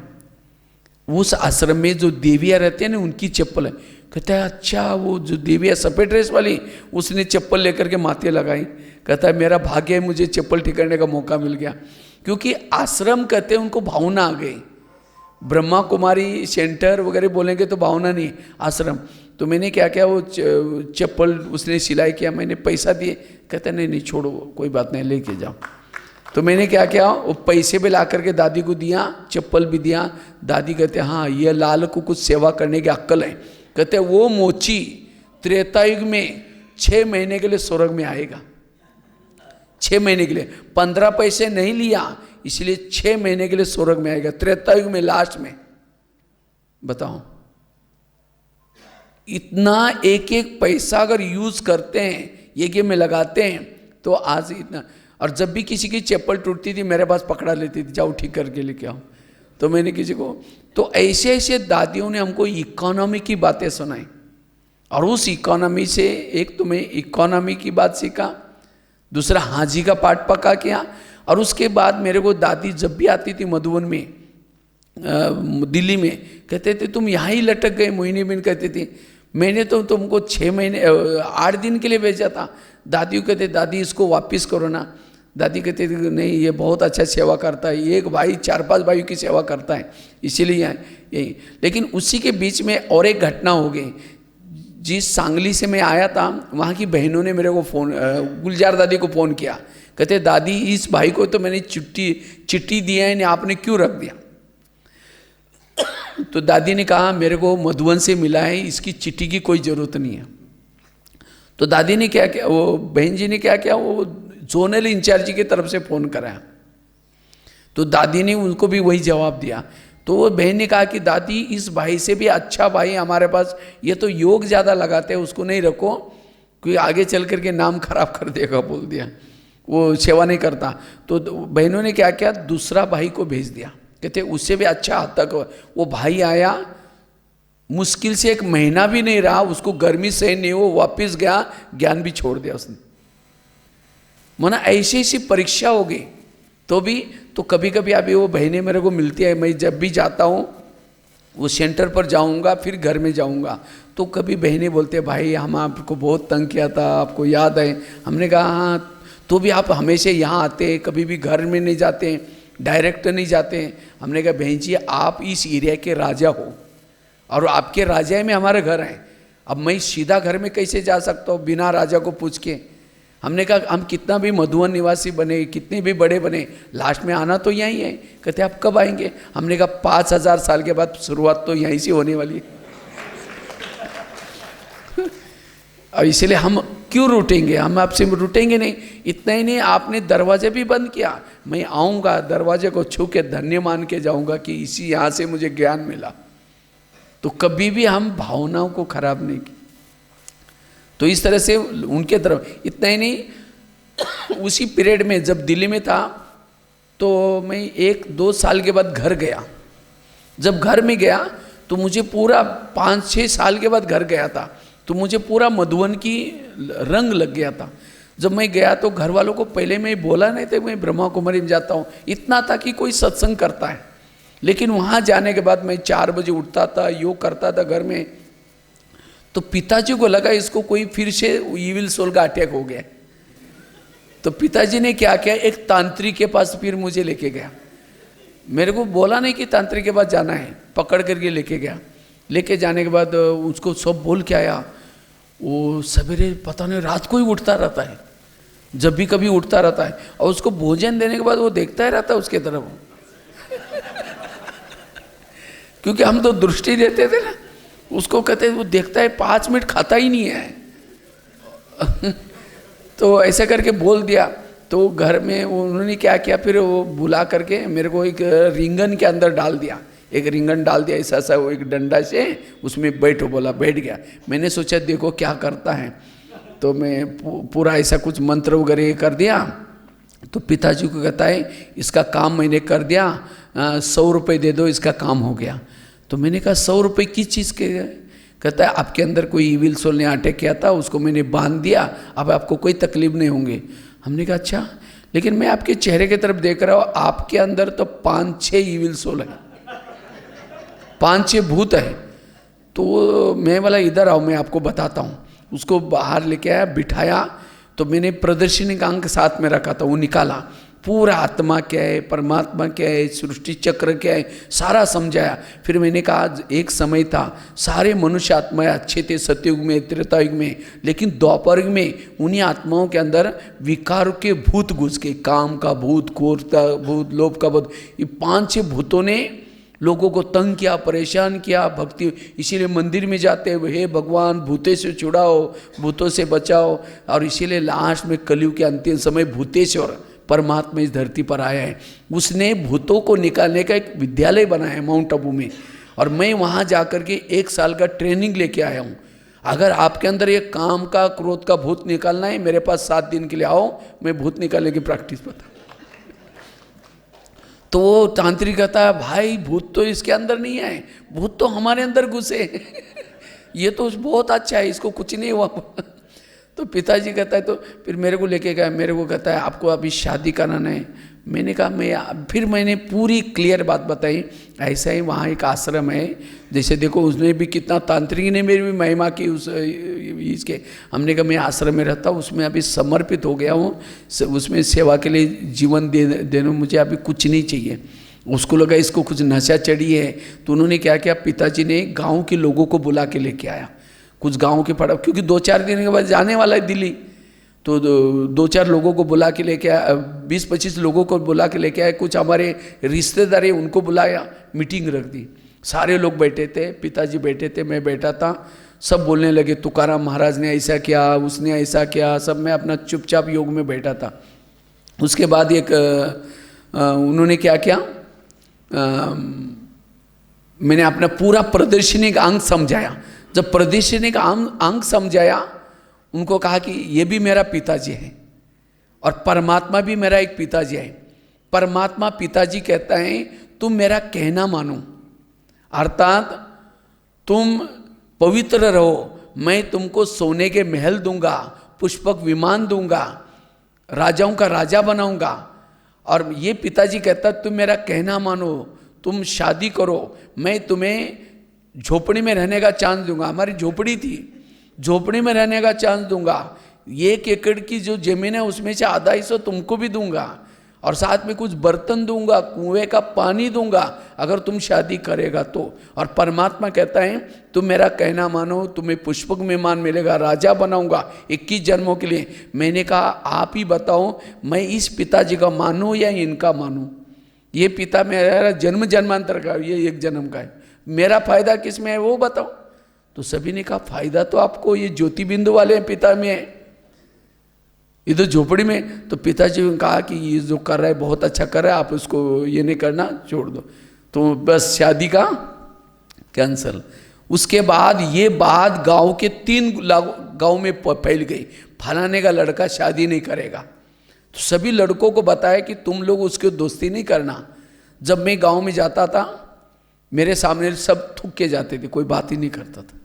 उस आश्रम में जो देवियाँ रहती हैं ना उनकी चप्पल है। कहता है अच्छा, वो जो देवियाँ सफ़ेद ड्रेस वाली, उसने चप्पल लेकर के माथे लगाई। कहता है मेरा भाग्य है, मुझे चप्पल ठीक करने का मौका मिल गया। क्योंकि आश्रम कहते हैं उनको भावना आ गई। ब्रह्मा कुमारी सेंटर वगैरह बोलेंगे तो भावना नहीं, आश्रम। तो मैंने क्या किया, वो चप्पल उसने सिलाई किया, मैंने पैसा दिए। कहता नहीं छोड़ो, कोई बात नहीं, लेके जाओ। तो मैंने क्या किया, वो पैसे भी ला करके दादी को दिया, चप्पल भी दिया। दादी कहते हाँ ये लाल को कुछ सेवा करने की अक्ल है। कहते वो मोची त्रेतायुग में 6 महीने के लिए स्वर्ग में आएगा। 6 महीने के लिए 15 पैसे नहीं लिया, इसलिए 6 महीने के लिए स्वर्ग में आएगा, त्रेतायुग में लास्ट में। बताओ, इतना एक पैसा अगर यूज करते हैं, यज्ञ में लगाते हैं, तो आज इतना। और जब भी किसी की चप्पल टूटती थी मेरे पास पकड़ा लेती थी, जाओ ठीक करके लेके आओ। तो मैंने किसी को, तो ऐसे ऐसे दादियों ने हमको इकोनॉमी की बातें सुनाई। और उस इकोनॉमी से एक तो मैं इकोनॉमी की बात सीखा, दूसरा हाजी का पाठ पक्का किया। और उसके बाद मेरे को दादी जब भी आती थी मधुबन में, दिल्ली में, कहते थे तुम यहाँ ही लटक गए। मोहिनी बिन कहती थी मैंने तो तुमको 6 महीने 8 दिन के लिए भेजा था। दादी कहते दादी इसको वापस करो ना। दादी कहते थे नहीं ये बहुत अच्छा सेवा करता है, एक भाई 4-5 भाइयों की सेवा करता है, इसीलिए यही। लेकिन उसी के बीच में और एक घटना हो गई। जिस सांगली से मैं आया था, वहाँ की बहनों ने मेरे को फ़ोन, गुलजार दादी को फ़ोन किया, कहते दादी इस भाई को तो मैंने चिट्ठी दिया है, आपने क्यों रख दिया? तो दादी ने कहा मेरे को मधुवन से मिला है, इसकी चिट्ठी की कोई ज़रूरत नहीं है। तो दादी ने क्या किया, वो बहन जी ने क्या किया, वो जोनल इंचार्ज की तरफ से फ़ोन कराया। तो दादी ने उनको भी वही जवाब दिया। तो वो बहन ने कहा कि दादी इस भाई से भी अच्छा भाई हमारे पास, ये तो योग ज़्यादा लगाते हैं, उसको नहीं रखो, कोई आगे चल करके नाम खराब कर देगा, बोल दिया, वो सेवा नहीं करता। तो बहनों ने क्या किया, दूसरा भाई को भेज दिया। कहते उससे भी अच्छा हद तक वो भाई आया, मुश्किल से 1 महीना भी नहीं रहा, उसको गर्मी सहन नहीं, वो वापस गया, ज्ञान भी छोड़ दिया उसने। माना ऐसी ऐसी परीक्षा हो गई। तो भी तो कभी कभी अभी वो बहनें मेरे को मिलती है, मैं जब भी जाता हूँ वो सेंटर पर जाऊँगा फिर घर में जाऊँगा, तो कभी बहनें बोलते हैं भाई हम आपको बहुत तंग किया था, आपको याद है? हमने कहा हाँ, तो भी आप हमेशा यहाँ आते, कभी भी घर में नहीं जाते, डायरेक्ट नहीं जाते। हमने कहा बहन जी आप इस एरिया के राजा हो और आपके राजा में हमारे घर हैं, अब मैं सीधा घर में कैसे जा सकता हूँ बिना राजा को पूछ के? हमने कहा हम कितना भी मधुवन निवासी बने, कितने भी बड़े बने, लास्ट में आना तो यहीं है। कहते आप कब आएंगे? हमने कहा 5000 साल के बाद शुरुआत तो यहीं से होने वाली है। और इसलिए हम क्यों रूठेंगे, हम आपसे रूठेंगे नहीं। इतना ही नहीं, आपने दरवाजे भी बंद किया, मैं आऊँगा दरवाजे को छू के धन्य मान के जाऊँगा कि इसी यहाँ से मुझे ज्ञान मिला। तो कभी भी हम भावनाओं को खराब नहीं की। तो इस तरह से उनके तरफ, इतना ही नहीं, उसी पीरियड में जब दिल्ली में था तो मैं 1-2 साल के बाद घर गया। जब घर में गया तो मुझे पूरा 5-6 साल के बाद घर गया था, तो मुझे पूरा मधुवन की रंग लग गया था। जब मैं गया तो घर वालों को पहले मैं बोला नहीं था मैं ब्रह्मा कुमारी में जाता हूँ, इतना था कि कोई सत्संग करता है। लेकिन वहाँ जाने के बाद मैं 4 बजे उठता था, योग करता था घर में। तो पिताजी को लगा इसको कोई फिर से ईविल सोल का अटैक हो गया। तो पिताजी ने क्या किया, एक तांत्रिक के पास फिर मुझे लेके गया। मेरे को बोला नहीं कि तांत्रिक के पास जाना है, पकड़ करके लेके गया। लेके जाने के बाद उसको सब बोल के आया। वो सवेरे पता नहीं रात को ही उठता रहता है, जब भी कभी उठता रहता है, और उसको भोजन देने के बाद वो देखता ही रहता है उसके तरफ। क्योंकि हम तो दृष्टि देते थे ना, उसको कहते वो देखता है 5 मिनट खाता ही नहीं है। तो ऐसा करके बोल दिया। तो घर में उन्होंने क्या किया, फिर वो बुला करके मेरे को एक रिंगन के अंदर डाल दिया, एक रिंगन डाल दिया ऐसा सा, वो एक डंडा से, उसमें बैठो बोला, बैठ गया। मैंने सोचा देखो क्या करता है, तो मैं पूरा ऐसा कुछ मंत्र वगैरह कर दिया। तो पिताजी को कहता है इसका काम मैंने कर दिया, 100 रुपये दे दो, इसका काम हो गया। तो मैंने कहा 100 रुपये किस चीज़ के? कहता है आपके अंदर कोई ईविल सोल ने अटैक किया था, उसको मैंने बांध दिया, अब आपको कोई तकलीफ नहीं होंगे। हमने कहा अच्छा, लेकिन मैं आपके चेहरे की तरफ देख रहा हूँ, आपके अंदर तो 5-6 ईविल सोल है, 5-6 भूत है। तो मैं बोला इधर आओ मैं आपको बताता हूँ। उसको बाहर लेके आया, बिठाया। तो मैंने प्रदर्शनी का अंक साथ में रखा था, वो निकाला, पूरा आत्मा क्या है, परमात्मा क्या है, सृष्टि चक्र क्या है, सारा समझाया। फिर मैंने कहा एक समय था सारे मनुष्य आत्माएं अच्छे थे, सतयुग में, त्रेतायुग में, लेकिन द्वापर युग में उन्हीं आत्माओं के अंदर विकार के भूत घुस के, काम का भूत, क्रोध का भूत, लोभ का भूत, ये 5-6 भूतों ने लोगों को तंग किया, परेशान किया। भक्ति इसीलिए मंदिर में जाते हैं, हे भगवान भूते से छुड़ाओ, भूतों से बचाओ। और इसीलिए लास्ट में कलयुग के अंतिम समय भूतेश्वर परमात्मा इस धरती पर आया है। उसने भूतों को निकालने का एक विद्यालय बनाया है माउंट आबू में, और मैं वहाँ जाकर के 1 साल का ट्रेनिंग लेके आया हूँ। अगर आपके अंदर ये काम का, क्रोध का भूत निकालना है, मेरे पास 7 दिन के लिए आओ, मैं भूत निकालने की प्रैक्टिस बता। तो वो तांत्रिक कहता है भाई भूत तो इसके अंदर नहीं है, भूत तो हमारे अंदर घुसे। ये तो बहुत अच्छा है, इसको कुछ नहीं हुआ। तो पिताजी कहता है, तो फिर मेरे को लेके गया, मेरे को कहता है आपको अभी शादी कराना है। मैंने कहा फिर मैंने पूरी क्लियर बात बताई, ऐसा ही वहाँ एक आश्रम है, जैसे देखो उसने भी कितना, तांत्रिक ने मेरी भी महिमा की उस इसके। हमने कहा मैं आश्रम में रहता हूँ, उसमें अभी समर्पित हो गया हूँ, उसमें सेवा के लिए जीवन देना, मुझे अभी कुछ नहीं चाहिए। उसको लगा इसको कुछ नशा चढ़ी है। तो उन्होंने क्या किया, पिताजी ने गाँव के लोगों को बुला के लेके आया, कुछ गाँव के पड़ा, क्योंकि 2-4 दिन के बाद जाने वाला है दिल्ली। तो दो चार लोगों को बुला के लेके आया, 20-25 लोगों को बुला के लेके आए, कुछ हमारे रिश्तेदार हैं उनको बुलाया, मीटिंग रख दी। सारे लोग बैठे थे, पिताजी बैठे थे, मैं बैठा था, सब बोलने लगे तुकाराम महाराज ने ऐसा किया, उसने ऐसा किया, सब मैं अपना चुपचाप योग में बैठा था। उसके बाद एक उन्होंने क्या किया, मैंने अपना पूरा प्रदर्शनी का अंग समझाया। जब प्रदर्शनी का अंग समझाया, उनको कहा कि ये भी मेरा पिताजी है और परमात्मा भी मेरा एक पिताजी है। परमात्मा पिताजी कहता है तुम मेरा कहना मानो, अर्थात तुम पवित्र रहो, मैं तुमको सोने के महल दूंगा, पुष्पक विमान दूंगा, राजाओं का राजा बनाऊंगा। और ये पिताजी कहता तुम मेरा कहना मानो, तुम शादी करो, मैं तुम्हें झोपड़ी में रहने का चांस दूंगा। हमारी झोपड़ी थी, झोपड़ी में रहने का चांस दूंगा। 1 एकड़ की जो जमीन है उसमें से आधा हिस्सा तुमको भी दूंगा और साथ में कुछ बर्तन दूंगा, कुएं का पानी दूंगा अगर तुम शादी करेगा तो। और परमात्मा कहता है तुम मेरा कहना मानो, तुम्हें पुष्पक विमान मिलेगा, राजा बनाऊंगा 21 जन्मों के लिए। मैंने कहा आप ही बताओ, मैं इस पिताजी का मानूं या इनका मानूं? ये पिता मेरा जन्म जन्मांतर का, ये 1 जन्म का है, मेरा फायदा किस में है वो बताओ। तो सभी ने कहा फायदा तो आपको ये ज्योति बिंदु वाले पिता में है, इधर झोपड़ी में। तो पिताजी ने कहा कि ये जो कर रहा है बहुत अच्छा कर रहा है, आप उसको ये नहीं करना, छोड़ दो। तो बस शादी का कैंसल। उसके बाद ये बात गांव के 3 गांव में फैल गई, फलाने का लड़का शादी नहीं करेगा। तो सभी लड़कों को बताया कि तुम लोग उसके दोस्ती नहीं करना। जब मैं गांव में जाता था, मेरे सामने सब थूक के जाते थे, कोई बात ही नहीं करता था,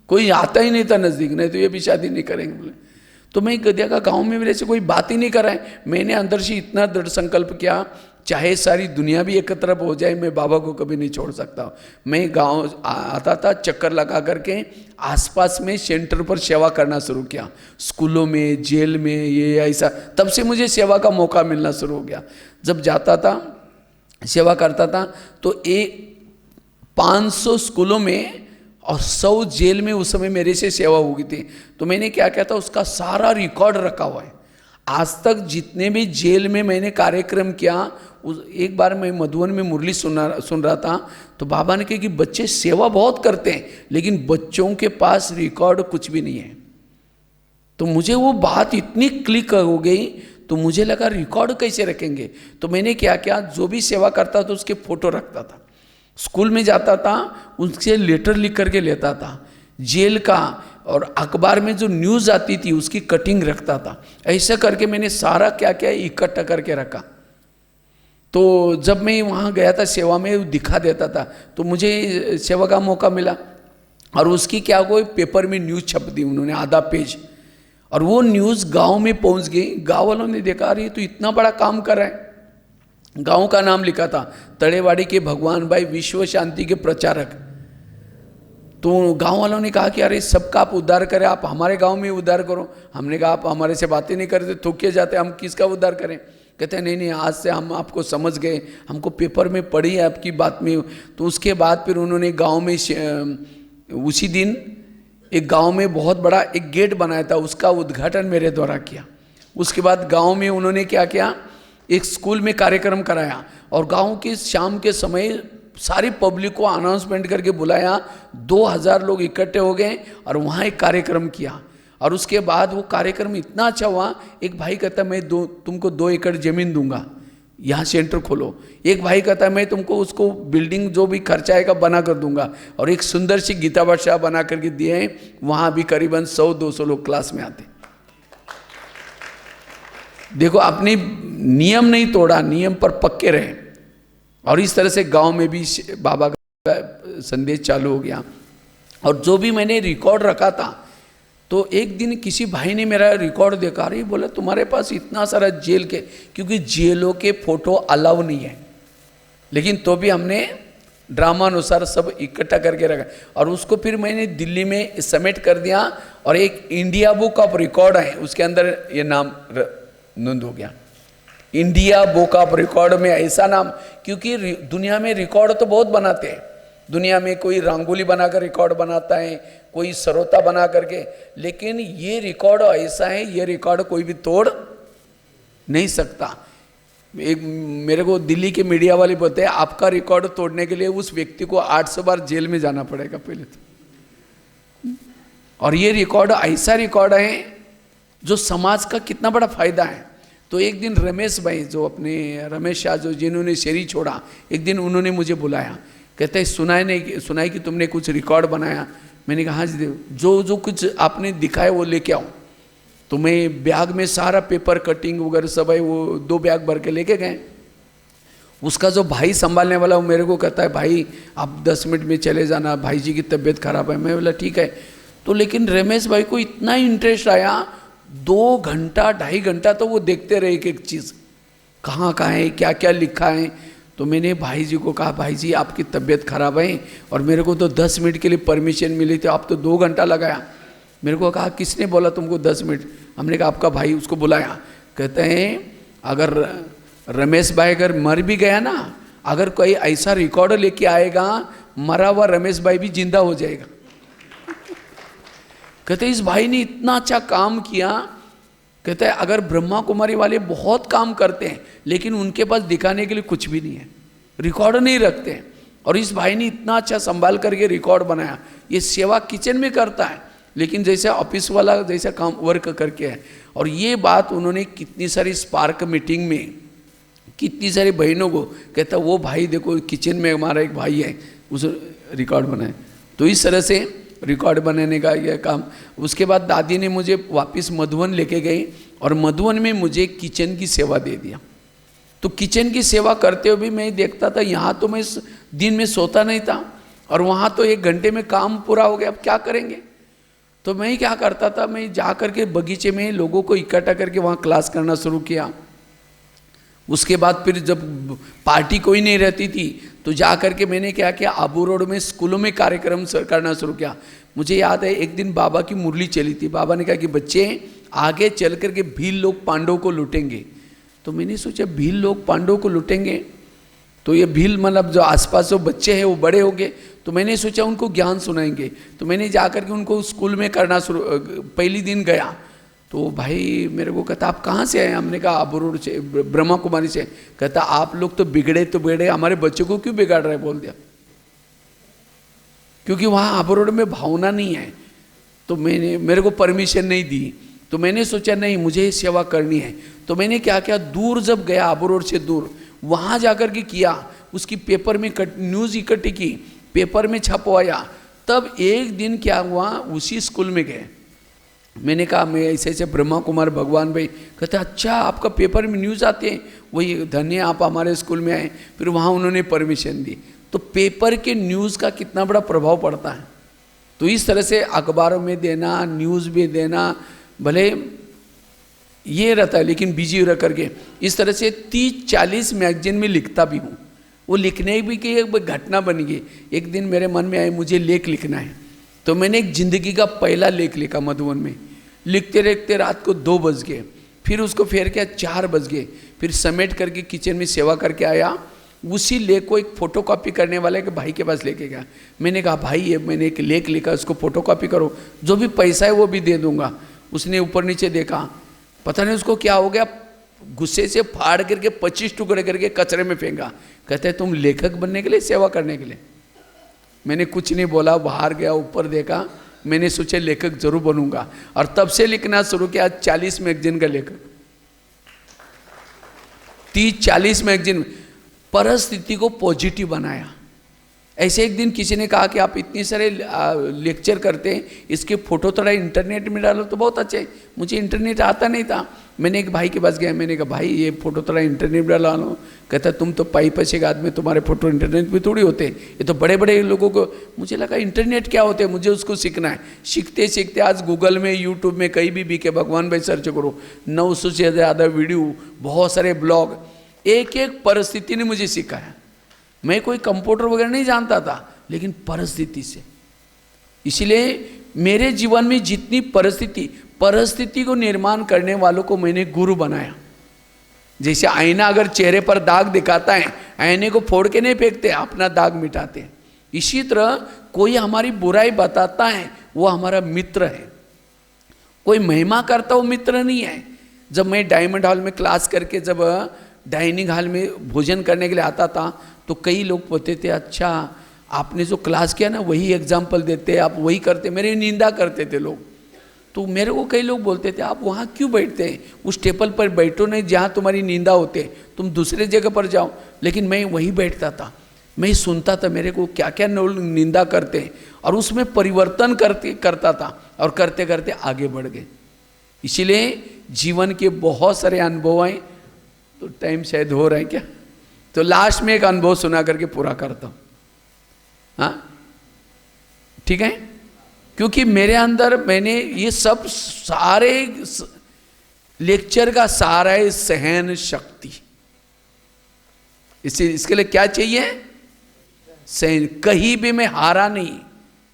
कोई आता ही नहीं था नज़दीक, नहीं तो ये भी शादी नहीं करेंगे बोले। तो मैं गद्या का गाँव में मेरे से कोई बात ही नहीं कराए। मैंने अंदर से इतना दृढ़ संकल्प किया, चाहे सारी दुनिया भी एकत्र हो जाए, मैं बाबा को कभी नहीं छोड़ सकता। मैं गांव आता था, चक्कर लगा करके आसपास में सेंटर पर सेवा करना शुरू किया, स्कूलों में, जेल में, ये ऐसा। तब से मुझे सेवा का मौका मिलना शुरू हो गया। जब जाता था, सेवा करता था, तो 500 स्कूलों में और 100 जेल में उस समय मेरे से सेवा हो गई थी। तो मैंने क्या किया था, उसका सारा रिकॉर्ड रखा हुआ है। आज तक जितने भी जेल में मैंने कार्यक्रम किया, एक बार मैं मधुबन में मुरली सुन रहा था, तो बाबा ने कहा कि बच्चे सेवा बहुत करते हैं लेकिन बच्चों के पास रिकॉर्ड कुछ भी नहीं है। तो मुझे वो बात इतनी क्लिक हो गई, तो मुझे लगा रिकॉर्ड कैसे रखेंगे। तो मैंने क्या किया, जो भी सेवा करता था उसके फोटो रखता था, स्कूल में जाता था उससे लेटर लिख करके लेता था, जेल का और अखबार में जो न्यूज़ आती थी उसकी कटिंग रखता था। ऐसा करके मैंने सारा क्या क्या इकट्ठा करके रखा। तो जब मैं वहाँ गया था सेवा में, दिखा देता था, तो मुझे सेवा का मौका मिला। और उसकी क्या कोई पेपर में न्यूज़ छप दी उन्होंने, आधा पेज, और वो न्यूज़ गांव में पहुँच गई। गांव वालों ने देखा अरे तो इतना बड़ा काम कर रहा है। गांव का नाम लिखा था, तड़ेवाड़ी के भगवान भाई विश्व शांति के प्रचारक। तो गांव वालों ने कहा कि अरे सबका आप उद्धार करें, आप हमारे गांव में उद्धार करो। हमने कहा आप हमारे से बातें नहीं करते, थूक के जाते, हम किसका उद्धार करें। कहते हैं नहीं नहीं, आज से हम आपको समझ गए, हमको पेपर में पढ़ी है आपकी बात में। तो उसके बाद फिर उन्होंने गाँव में उसी दिन एक गाँव में बहुत बड़ा एक गेट बनाया था, उसका उद्घाटन मेरे द्वारा किया। उसके बाद गाँव में उन्होंने क्या किया, एक स्कूल में कार्यक्रम कराया और गांव के शाम के समय सारी पब्लिक को अनाउंसमेंट करके बुलाया। 2000 लोग इकट्ठे हो गए और वहाँ एक कार्यक्रम किया। और उसके बाद वो कार्यक्रम इतना अच्छा हुआ, एक भाई कहता मैं तुमको 2 एकड़ ज़मीन दूंगा, यहाँ सेंटर खोलो। एक भाई कहता मैं तुमको उसको बिल्डिंग जो भी खर्चा आएगा बना कर दूंगा। और एक सुंदर सी गीता वर्षा बना करके दिए। वहाँ भी करीबन 100-200 लोग क्लास में आते। देखो, अपनी नियम नहीं तोड़ा, नियम पर पक्के रहे। और इस तरह से गांव में भी बाबा का संदेश चालू हो गया। और जो भी मैंने रिकॉर्ड रखा था, तो एक दिन किसी भाई ने मेरा रिकॉर्ड देखा, रही बोला तुम्हारे पास इतना सारा जेल के, क्योंकि जेलों के फोटो अलाउ नहीं है, लेकिन तो भी हमने ड्रामा अनुसार सब इकट्ठा करके रखा। और उसको फिर मैंने दिल्ली में सबमिट कर दिया। और एक इंडिया बुक ऑफ रिकॉर्ड है, उसके अंदर ये नाम नोंद हो गया, इंडिया बुक ऑफ रिकॉर्ड में। ऐसा नाम, क्योंकि दुनिया में रिकॉर्ड तो बहुत बनाते हैं, दुनिया में कोई रंगोली बनाकर रिकॉर्ड बनाता है, कोई सरोता बना करके, लेकिन ये रिकॉर्ड ऐसा है, ये रिकॉर्ड कोई भी तोड़ नहीं सकता। एक मेरे को दिल्ली के मीडिया वाले बोलते हैं आपका रिकॉर्ड तोड़ने के लिए उस व्यक्ति को 800 बार जेल में जाना पड़ेगा पहले तो। और ये रिकॉर्ड ऐसा रिकॉर्ड है जो समाज का कितना बड़ा फायदा है। तो एक दिन रमेश भाई, जो अपने रमेश शाह जो जिन्होंने शेरी छोड़ा, एक दिन उन्होंने मुझे बुलाया, कहते हैं सुनाई कि तुमने कुछ रिकॉर्ड बनाया। मैंने कहा हाँ जी, जो कुछ आपने दिखाया वो लेके आओ। तो मैं बैग में सारा पेपर कटिंग वगैरह सब है, वो 2 बैग भर के लेके गए। उसका जो भाई संभालने वाला वो मेरे को कहता है भाई आप 10 मिनट में चले जाना, भाई जी की तबीयत खराब है। मैं बोला ठीक है। तो लेकिन रमेश भाई को इतना इंटरेस्ट आया, 2 घंटा 2.5 घंटा तो वो देखते रहे एक चीज़, कहाँ है, क्या क्या लिखा है। तो मैंने भाई जी को कहा भाई जी आपकी तबीयत खराब है और मेरे को तो 10 मिनट के लिए परमिशन मिली थी, आप तो 2 घंटा लगाया। मेरे को कहा किसने बोला तुमको 10 मिनट? हमने कहा आपका भाई, उसको बुलाया। कहते हैं अगर रमेश भाई अगर मर भी गया ना, अगर कोई ऐसा रिकॉर्ड लेके आएगा, मरा हुआ रमेश भाई भी जिंदा हो जाएगा। कहते इस भाई ने इतना अच्छा काम किया। कहते हैं अगर ब्रह्मा कुमारी वाले बहुत काम करते हैं लेकिन उनके पास दिखाने के लिए कुछ भी नहीं है, रिकॉर्ड नहीं रखते हैं, और इस भाई ने इतना अच्छा संभाल करके रिकॉर्ड बनाया। ये सेवा किचन में करता है लेकिन जैसे ऑफिस वाला जैसा काम वर्क करके है। और ये बात उन्होंने कितनी सारी स्पार्क मीटिंग में कितनी सारी बहनों को, कहता वो भाई देखो किचन में हमारा एक भाई है, उस रिकॉर्ड बनाए। तो इस तरह से रिकॉर्ड बनाने का यह काम। उसके बाद दादी ने मुझे वापस मधुबन लेके गई और मधुबन में मुझे किचन की सेवा दे दिया। तो किचन की सेवा करते हुए भी मैं देखता था, यहाँ तो मैं दिन में सोता नहीं था और वहाँ तो 1 घंटे में काम पूरा हो गया, अब क्या करेंगे। तो मैं क्या करता था, मैं जा करके बगीचे में लोगों को इकट्ठा करके वहाँ क्लास करना शुरू किया। उसके बाद फिर जब पार्टी कोई नहीं रहती थी तो जा करके मैंने क्या किया, आबू रोड में स्कूलों में कार्यक्रम करना शुरू किया। मुझे याद है एक दिन बाबा की मुरली चली थी। बाबा ने कहा कि बच्चे आगे चल करके भील लोग पांडवों को लूटेंगे। तो मैंने सोचा भील लोग पांडवों को लूटेंगे, तो ये भील मतलब जो आसपास जो बच्चे हैं वो बड़े होंगे, तो मैंने सोचा उनको ज्ञान सुनाएंगे। तो मैंने जा करके उनको स्कूल में करना शुरू, पहली दिन गया तो भाई मेरे को कहता आप कहाँ से आए? हमने कहा आबू रोड से, ब्रह्मा कुमारी से। कहता आप लोग तो बिगड़े, हमारे बच्चों को क्यों बिगाड़ रहे? बोल दिया क्योंकि वहाँ आबू रोड में भावना नहीं है। तो मेरे को परमिशन नहीं दी। तो मैंने सोचा नहीं मुझे सेवा करनी है। तो मैंने क्या किया, दूर जब गया आबू रोड से दूर, वहाँ जाकर के किया, उसकी पेपर में न्यूज़ इकट्ठी की, पेपर में छपवाया। तब एक दिन क्या हुआ, उसी स्कूल में गए, मैंने कहा मैं ऐसे ऐसे ब्रह्मा कुमार भगवान भाई। कहते अच्छा आपका पेपर में न्यूज़ आते हैं, वही धन्य आप हमारे स्कूल में आए। फिर वहाँ उन्होंने परमिशन दी। तो पेपर के न्यूज़ का कितना बड़ा प्रभाव पड़ता है। तो इस तरह से अखबारों में देना, न्यूज़ भी देना, भले ये रहता है लेकिन बिजी रह करके इस तरह से 30-40 मैगजीन में लिखता भी हूँ। वो लिखने भी की एक घटना बन गई। एक दिन मेरे मन में आए मुझे लेख लिखना है, तो मैंने एक जिंदगी का पहला लेख लिखा मधुबन में। लिखते लिखते रात को 2 बज गए, फिर उसको फेर के 4 बज गए, फिर समेट करके किचन में सेवा करके आया। उसी लेख को एक फोटोकॉपी करने वाले के भाई के पास लेके गया। मैंने कहा भाई ये मैंने एक लेख लिखा, उसको फोटोकॉपी करो, जो भी पैसा है वो भी दे दूंगा। उसने ऊपर नीचे देखा, पता नहीं उसको क्या हो गया, गुस्से से फाड़ करके 25 टुकड़े करके कचरे में फेंका। कहते तुम लेखक बनने के लिए, सेवा करने के लिए? मैंने कुछ नहीं बोला, बाहर गया, ऊपर देखा, मैंने सोचा लेखक जरूर बनूंगा। और तब से लिखना शुरू किया। 40 मैगजीन का लेखक, 30-40 मैगजीन। परिस्थिति को पॉजिटिव बनाया। ऐसे एक दिन किसी ने कहा कि आप इतने सारे लेक्चर करते हैं, इसके फोटो थोड़ा इंटरनेट में डालो तो बहुत अच्छे। मुझे इंटरनेट आता नहीं था। मैंने एक भाई के पास गया, मैंने कहा भाई ये फोटो थोड़ा इंटरनेट में डाला लो। कहता तुम तो पाई पैसे का आदमी, तुम्हारे फोटो इंटरनेट में थोड़ी होते, ये तो बड़े बड़े लोगों को। मुझे लगा इंटरनेट क्या होते हैं, मुझे उसको सीखना है। सीखते सीखते आज गूगल में, यूट्यूब में कहीं भी के भगवान भाई सर्च करो, 900 से ज़्यादा वीडियो, बहुत सारे ब्लॉग। एक एक परिस्थिति ने मुझे सिखाया। मैं कोई कंप्यूटर वगैरह नहीं जानता था, लेकिन परिस्थिति से। इसलिए मेरे जीवन में जितनी परिस्थिति को निर्माण करने वालों को मैंने गुरु बनाया। जैसे आईना अगर चेहरे पर दाग दिखाता है, आईने को फोड़ के नहीं फेंकते, अपना दाग मिटाते हैं। इसी तरह कोई हमारी बुराई बताता है वो हमारा मित्र है, कोई महिमा करता वो मित्र नहीं है। जब मैं डायमंड हॉल में क्लास करके जब डाइनिंग हॉल में भोजन करने के लिए आता था तो कई लोग बोलते थे अच्छा आपने जो क्लास किया ना वही एग्जाम्पल देते, आप वही करते, मेरी निंदा करते थे लोग। तो मेरे को कई लोग बोलते थे आप वहाँ क्यों बैठते हैं, उस टेबल पर बैठो नहीं जहाँ तुम्हारी निंदा होते, तुम दूसरे जगह पर जाओ। लेकिन मैं वहीं बैठता था, मैं सुनता था मेरे को क्या क्या निंदा करते हैं और उसमें परिवर्तन करता था और करते करते आगे बढ़ गए। इसीलिए जीवन के बहुत सारे अनुभव हैं। तो टाइम शायद हो रहा है क्या, तो लास्ट में एक अनुभव सुना करके पूरा करता हूँ। हाँ ठीक है, क्योंकि मेरे अंदर मैंने ये सब सारे लेक्चर का सारा है सहन शक्ति। इसके लिए क्या चाहिए, सहन। कहीं भी मैं हारा नहीं,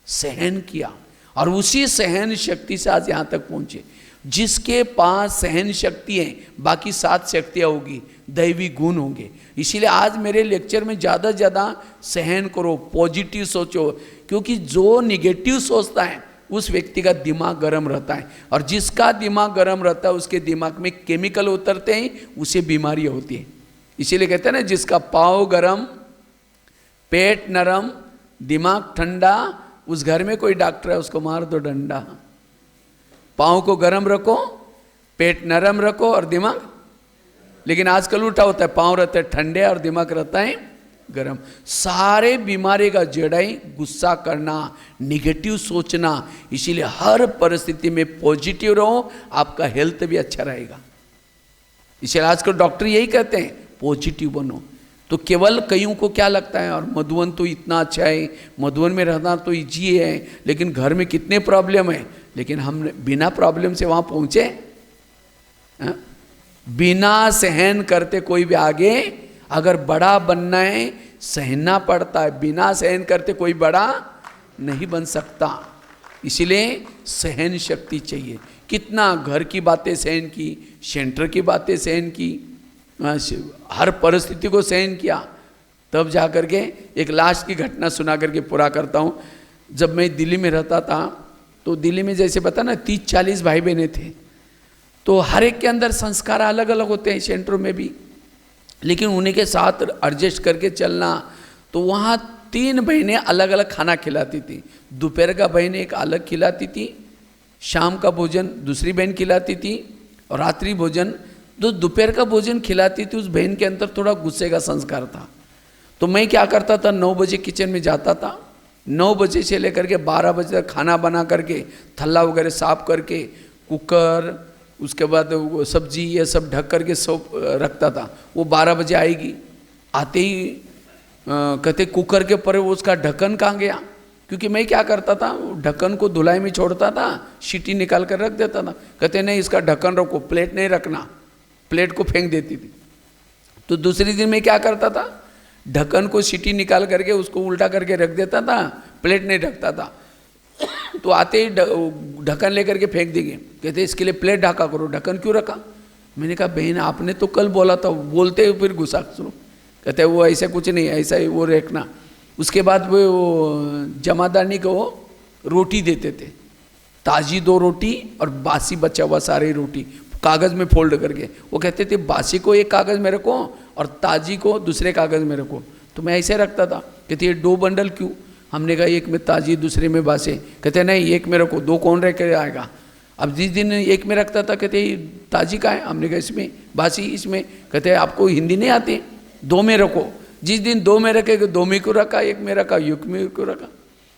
सहन किया और उसी सहन शक्ति से आज यहां तक पहुंचे। जिसके पास सहन शक्ति है बाकी 7 शक्तियां होगी, दैवी गुण होंगे। इसीलिए आज मेरे लेक्चर में ज़्यादा से ज़्यादा सहन करो, पॉजिटिव सोचो, क्योंकि जो निगेटिव सोचता है उस व्यक्ति का दिमाग गर्म रहता है और जिसका दिमाग गर्म रहता है उसके दिमाग में केमिकल उतरते हैं, उसे बीमारियाँ होती है। इसीलिए कहते हैं ना जिसका पाँव गरम, पेट नरम, दिमाग ठंडा, उस घर में कोई डॉक्टर है उसको मार दो डंडा। पाँव को गरम रखो, पेट नरम रखो और दिमाग, लेकिन आजकल उल्टा होता है, पाँव रहते हैं ठंडे और दिमाग रहता है गरम। सारे बीमारी का जड़ है गुस्सा करना, निगेटिव सोचना। इसीलिए हर परिस्थिति में पॉजिटिव रहो, आपका हेल्थ भी अच्छा रहेगा। इसलिए आजकल डॉक्टर यही कहते हैं पॉजिटिव बनो। तो केवल कईयों को क्या लगता है और मधुबन तो इतना अच्छा है, मधुबन में रहना तो इजी है, लेकिन घर में कितने प्रॉब्लम है। लेकिन हम बिना प्रॉब्लम से वहाँ पहुँचे, बिना सहन करते कोई भी आगे, अगर बड़ा बनना है सहना पड़ता है, बिना सहन करते कोई बड़ा नहीं बन सकता। इसीलिए सहन शक्ति चाहिए। कितना घर की बातें सहन की, सेंटर की बातें सहन की, हर परिस्थिति को सहन किया, तब जा कर के एक लास्ट की घटना सुना करके पूरा करता हूँ। जब मैं दिल्ली में रहता था तो दिल्ली में जैसे बता ना 30-40 भाई बहनें थे, तो हर एक के अंदर संस्कार अलग अलग होते हैं, सेंटरों में भी, लेकिन उन्हीं के साथ एडजस्ट करके चलना। तो वहाँ 3 बहनें अलग अलग खाना खिलाती थी। दोपहर का बहन एक अलग खिलाती थी, शाम का भोजन दूसरी बहन खिलाती थी और रात्रि भोजन जो दोपहर का भोजन खिलाती थी उस बहन के अंदर थोड़ा गुस्से का संस्कार था। तो मैं क्या करता था, 9 बजे किचन में जाता था, 9 बजे से लेकर के 12 बजे तक खाना बना करके थल्ला वगैरह साफ करके कुकर, उसके बाद वो सब्जी ये सब ढक करके सब रखता था। वो 12 बजे आएगी, आते ही कहते कुकर के ऊपर उसका ढक्कन कहाँ गया, क्योंकि मैं क्या करता था ढक्कन को धुलाई में छोड़ता था, सीटी निकाल कर रख देता था। कहते नहीं इसका ढक्कन रखो, प्लेट नहीं रखना, प्लेट को फेंक देती थी। तो दूसरे दिन मैं क्या करता था, ढक्कन को सीटी निकाल करके उसको उल्टा करके रख देता था, प्लेट नहीं ढकता था। तो आते ही ढक्कन लेकर के फेंक देंगे, कहते इसके लिए प्लेट ढका करो, ढक्कन क्यों रखा। मैंने कहा बहन आपने तो कल बोला था, बोलते हुए फिर गुस्सा सुनो। कहते वो ऐसा कुछ नहीं, ऐसा ही वो रखना। उसके बाद वो जमादारनी को रोटी देते थे, ताज़ी 2 रोटी और बासी बचा हुआ सारी रोटी कागज़ में फोल्ड करके। वो कहते थे बासी को एक कागज़ में रखो और ताज़ी को दूसरे कागज़ में रखो। तो मैं ऐसे रखता था। कहते ये 2 बंडल क्यों, हमने कहा एक में ताज़ी दूसरे में बासी। कहते नहीं एक में रखो, 2 कौन रह कर आएगा। अब जिस दिन एक में रखता था कहते ताज़ी का है, हमने कहा इसमें, बासी इसमें। कहते आपको हिंदी नहीं आती, 2 में रखो। जिस दिन 2 में रखे 2 में क्यों रखा, 1 में रखा, 1 में क्यों रखा।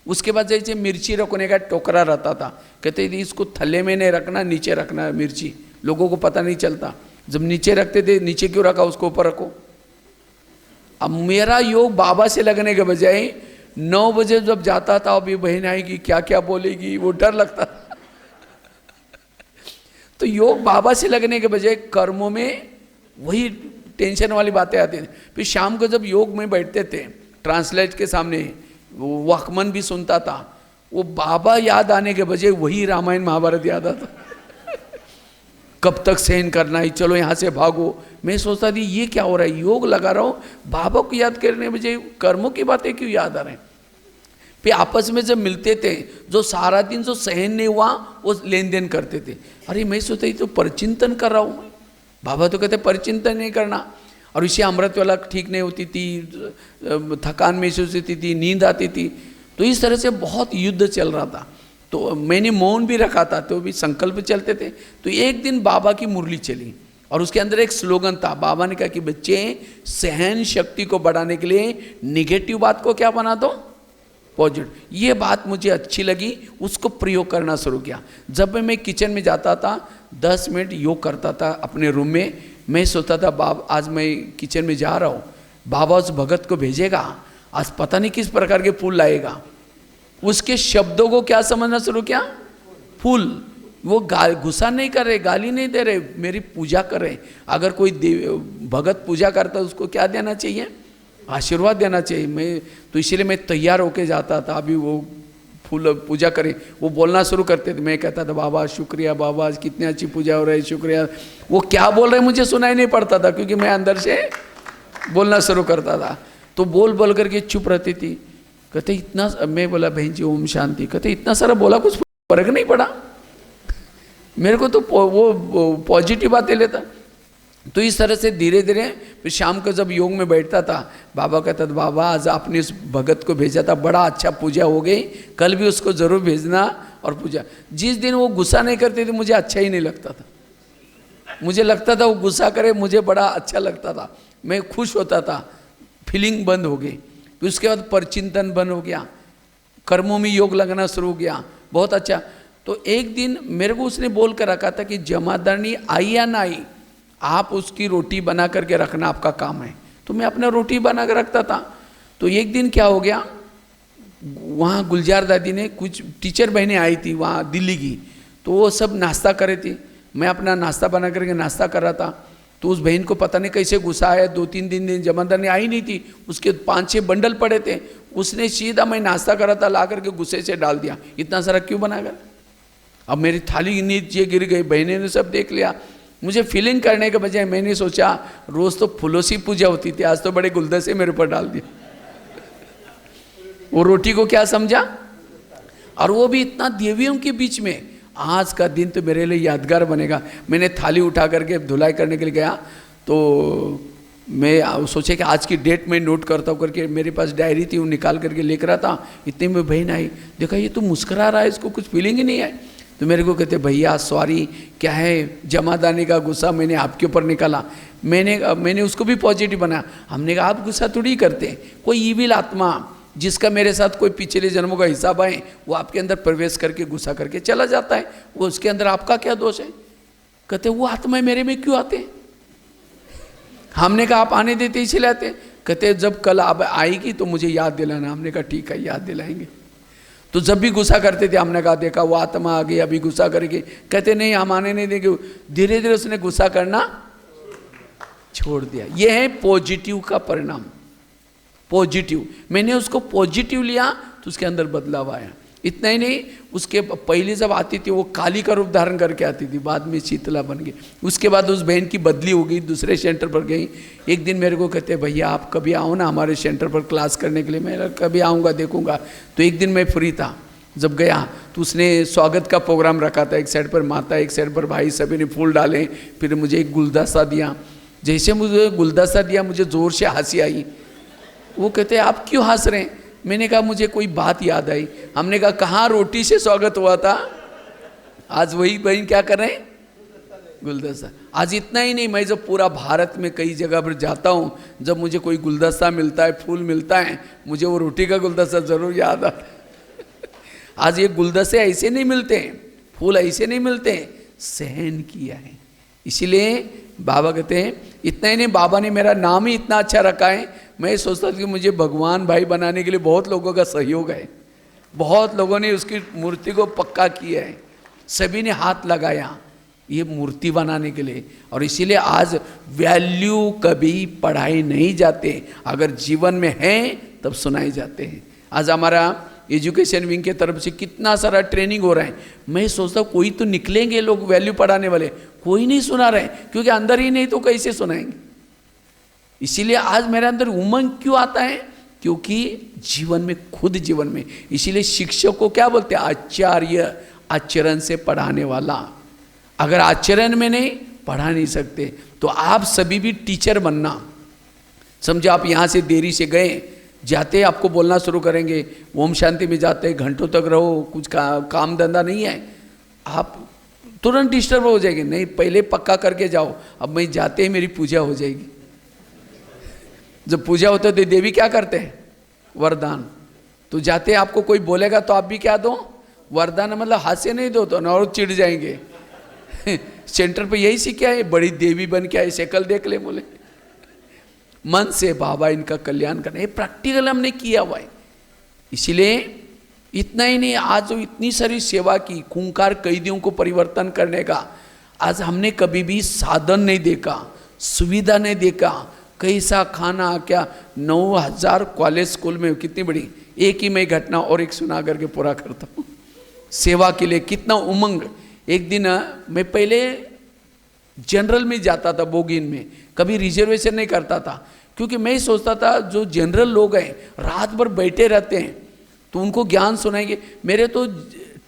उसके बाद जैसे मिर्ची रखने का टोकरा रहता था, कहते इसको थल्ले में नहीं रखना, नीचे रखना मिर्ची, लोगों को पता नहीं चलता। जब नीचे रखते थे, नीचे क्यों रखा, उसको ऊपर रखो। अब मेरा योग बाबा से लगने के बजाय 9 बजे जब जाता था, अभी बहन आएगी क्या क्या बोलेगी, वो डर लगता था। तो योग बाबा से लगने के बजाय कर्मों में वही टेंशन वाली बातें आती थी। फिर शाम को जब योग में बैठते थे, ट्रांसलेट के सामने वो वॉकमैन भी सुनता था, वो बाबा याद आने के बजाय वही रामायण महाभारत याद आता। कब तक सहन करना है, चलो यहाँ से भागो। मैं सोचता थी ये क्या हो रहा है, योग लगा रहा हूँ, बाबा को याद करने बजाय कर्मों की बातें क्यों याद आ रहे हैं। फिर आपस में जब मिलते थे, जो सारा दिन जो सहन नहीं हुआ वो लेन देन करते थे। अरे मैं सोचता तो परचिंतन कर रहा हूँ मैं, बाबा तो कहते परचिंतन नहीं करना। और इसे अमृत वाला ठीक नहीं होती थी, थकान महसूस होती थी, नींद आती थी, तो इस तरह से बहुत युद्ध चल रहा था। तो मैंने मौन भी रखा था, तो भी संकल्प चलते थे। तो एक दिन बाबा की मुरली चली और उसके अंदर एक स्लोगन था। बाबा ने कहा कि बच्चे, सहन शक्ति को बढ़ाने के लिए निगेटिव बात को क्या बना दो, पॉजिटिव। ये बात मुझे अच्छी लगी, उसको प्रयोग करना शुरू किया। जब मैं किचन में जाता था 10 मिनट योग करता था अपने रूम में, मैं सोचता था बाबा आज मैं किचन में जा रहा हूँ, बाबा उस भगत को भेजेगा, आज पता नहीं किस प्रकार के फूल लाएगा। उसके शब्दों को क्या समझना शुरू किया, फूल। वो गुस्सा नहीं कर रहे, गाली नहीं दे रहे, मेरी पूजा कर रहे। अगर कोई भगत पूजा करता है उसको क्या देना चाहिए, आशीर्वाद देना चाहिए। मैं तो इसीलिए मैं तैयार होके जाता था, अभी वो फूल पूजा करें, वो बोलना शुरू करते थे, मैं कहता था बाबा शुक्रिया, बाबा आज कितनी अच्छी पूजा हो रही है, शुक्रिया। वो क्या बोल रहे मुझे सुनाई नहीं पड़ता था, क्योंकि मैं अंदर से बोलना शुरू करता था। तो बोल बोल करके चुप रहती थी। कहते इतना, मैं बोला बहन जी ओम शांति, कहते इतना सारा बोला कुछ फर्क नहीं पड़ा मेरे को, तो वो पॉजिटिव बातें लेता। तो इस तरह से धीरे धीरे फिर शाम को जब योग में बैठता था, बाबा कहता था बाबा आज आपने उस भगत को भेजा था, बड़ा अच्छा पूजा हो गई, कल भी उसको जरूर भेजना और पूजा। जिस दिन वो गुस्सा नहीं करते थे मुझे अच्छा ही नहीं लगता था, मुझे लगता था वो गुस्सा करे, मुझे बड़ा अच्छा लगता था, मैं खुश होता था, फीलिंग बंद हो गई। फिर उसके बाद परचिंतन बंद हो गया, कर्मों में योग लगना शुरू हो गया, बहुत अच्छा। तो एक दिन मेरे को उसने बोल कर रखा था कि जमादारनी आई या ना आई, आप उसकी रोटी बना करके रखना आपका काम है। तो मैं अपना रोटी बना कर रखता था। तो एक दिन क्या हो गया, वहाँ गुलजार दादी ने कुछ टीचर बहनें आई थी वहाँ दिल्ली की, तो वो सब नाश्ता कर रही थी, मैं अपना नाश्ता बना करके नाश्ता कर रहा था। तो उस बहन को पता नहीं कैसे गुस्सा आया, 2-3 दिन जमादारनी आई नहीं थी, उसके 5-6 बंडल पड़े थे, उसने सीधा मैं नाश्ता कर रहा था ला करके गुस्से से डाल दिया, इतना सारा क्यों बनाकर। अब मेरी थाली नीचे गिर गई, बहनें ने सब देख लिया। मुझे फीलिंग करने के बजाय मैंने सोचा रोज तो फूलों से पूजा होती थी, आज तो बड़े गुलदस्ते मेरे ऊपर डाल दिए। वो रोटी को क्या समझा, और वो भी इतना देवियों के बीच में। आज का दिन तो मेरे लिए यादगार बनेगा। मैंने थाली उठा करके धुलाई करने के लिए गया, तो मैं सोचे कि आज की डेट में नोट करता हूँ करके, मेरे पास डायरी थी वो निकाल करके लिख रहा था। इतने में बहन आई, देखा ये तो मुस्कुरा रहा है, इसको कुछ फीलिंग ही नहीं है। तो मेरे को कहते भैया सॉरी, क्या है जमादानी का गुस्सा मैंने आपके ऊपर निकाला। मैंने उसको भी पॉजिटिव बनाया। हमने कहा आप गुस्सा थोड़ी करते, कोई ईविल आत्मा जिसका मेरे साथ कोई पिछले जन्मों का हिसाब है, वो आपके अंदर प्रवेश करके गुस्सा करके चला जाता है, वो उसके अंदर आपका क्या दोष है। कहते वो आत्मा मेरे में क्यों आते। हमने कहा आप आने देते इसलिए आते। कहते जब कल आप आएगी तो मुझे याद दिलाना। हमने कहा ठीक है याद दिलाएंगे। तो जब भी गुस्सा करते थे हमने कहा देखा वो आत्मा आ गई अभी गुस्सा करेगी। कहते नहीं हम आने नहीं देंगे। धीरे धीरे उसने गुस्सा करना छोड़ दिया। यह है पॉजिटिव का परिणाम। पॉजिटिव, मैंने उसको पॉजिटिव लिया तो उसके अंदर बदलाव आया। इतना ही नहीं, उसके पहले जब आती थी वो काली का रूप धारण करके आती थी, बाद में शीतला बन गई। उसके बाद उस बहन की बदली हो गई, दूसरे सेंटर पर गई। एक दिन मेरे को कहते भैया आप कभी आओ ना हमारे सेंटर पर क्लास करने के लिए। मैं कभी आऊँगा देखूँगा। तो एक दिन मैं फ्री था, जब गया तो उसने स्वागत का प्रोग्राम रखा था। एक साइड पर माता, एक साइड पर भाई, सभी ने फूल डाले। फिर मुझे एक गुलदस्ता दिया। जैसे मुझे गुलदस्ता दिया मुझे ज़ोर से हंसी आई। वो कहते आप क्यों हंस रहे हैं। मैंने कहा मुझे कोई बात याद आई। हमने कहा कहाँ रोटी से स्वागत हुआ था, आज वही बहन क्या कर रहे हैं, गुलदस्ता। आज इतना ही नहीं, मैं जब पूरा भारत में कई जगह पर जाता हूँ, जब मुझे कोई गुलदस्ता मिलता है, फूल मिलता है, मुझे वो रोटी का गुलदस्ता जरूर याद आता है। आज ये गुलदस्ते ऐसे नहीं मिलते हैं, फूल ऐसे नहीं मिलते हैं, सहन किया है। इसीलिए बाबा कहते हैं इतना ही नहीं, बाबा ने मेरा नाम ही इतना अच्छा रखा है। मैं सोचता था कि मुझे भगवान भाई बनाने के लिए बहुत लोगों का सहयोग है, बहुत लोगों ने उसकी मूर्ति को पक्का किया है, सभी ने हाथ लगाया ये मूर्ति बनाने के लिए। और इसीलिए आज वैल्यू कभी पढ़ाई नहीं जाते, अगर जीवन में है तब सुनाए जाते हैं। आज हमारा एजुकेशन विंग के तरफ से कितना सारा ट्रेनिंग हो रहा है। मैं सोचता हूँ कोई तो निकलेंगे लोग वैल्यू पढ़ाने वाले, कोई नहीं सुना रहे, क्योंकि अंदर ही नहीं तो कैसे सुनाएंगे। इसीलिए आज मेरे अंदर उमंग क्यों आता है क्योंकि जीवन में, खुद जीवन में, इसीलिए शिक्षक को क्या बोलते हैं? आचार्य, आचरण से पढ़ाने वाला। अगर आचरण में नहीं, पढ़ा नहीं सकते। तो आप सभी भी टीचर बनना। समझो आप यहाँ से देरी से गए, जाते आपको बोलना शुरू करेंगे, ओम शांति में जाते घंटों तक रहो, कुछ काम धंधा नहीं है, आप तुरंत डिस्टर्ब हो जाएंगे। नहीं, पहले पक्का करके जाओ, अब मैं जाते ही मेरी पूजा हो जाएगी। जब पूजा होता है तो देवी क्या करते हैं? वरदान। तो जाते आपको कोई बोलेगा तो आप भी क्या दो? वरदान। मतलब हाथ से नहीं दो तो ना, और चिढ़ जाएंगे। सेंटर पे यही सीखा है, बड़ी देवी बन के आए, शक्ल देख ले, बोले मन से बाबा इनका कल्याण करना। ये प्रैक्टिकल हमने किया हुआ है। इसीलिए इतना ही नहीं, आज जो इतनी सारी सेवा की, खूंखार कैदियों को परिवर्तन करने का, आज हमने कभी भी साधन नहीं देखा, सुविधा नहीं देखा, कैसा खाना क्या। 9000 कॉलेज स्कूल में, कितनी बड़ी, एक ही मैं घटना और एक सुना करके पूरा करता हूँ। सेवा के लिए कितना उमंग। एक दिन मैं पहले जनरल में जाता था, बोगिन में, कभी रिजर्वेशन नहीं करता था, क्योंकि मैं सोचता था जो जनरल लोग हैं रात भर बैठे रहते हैं तो उनको ज्ञान सुनाएंगे। मेरे तो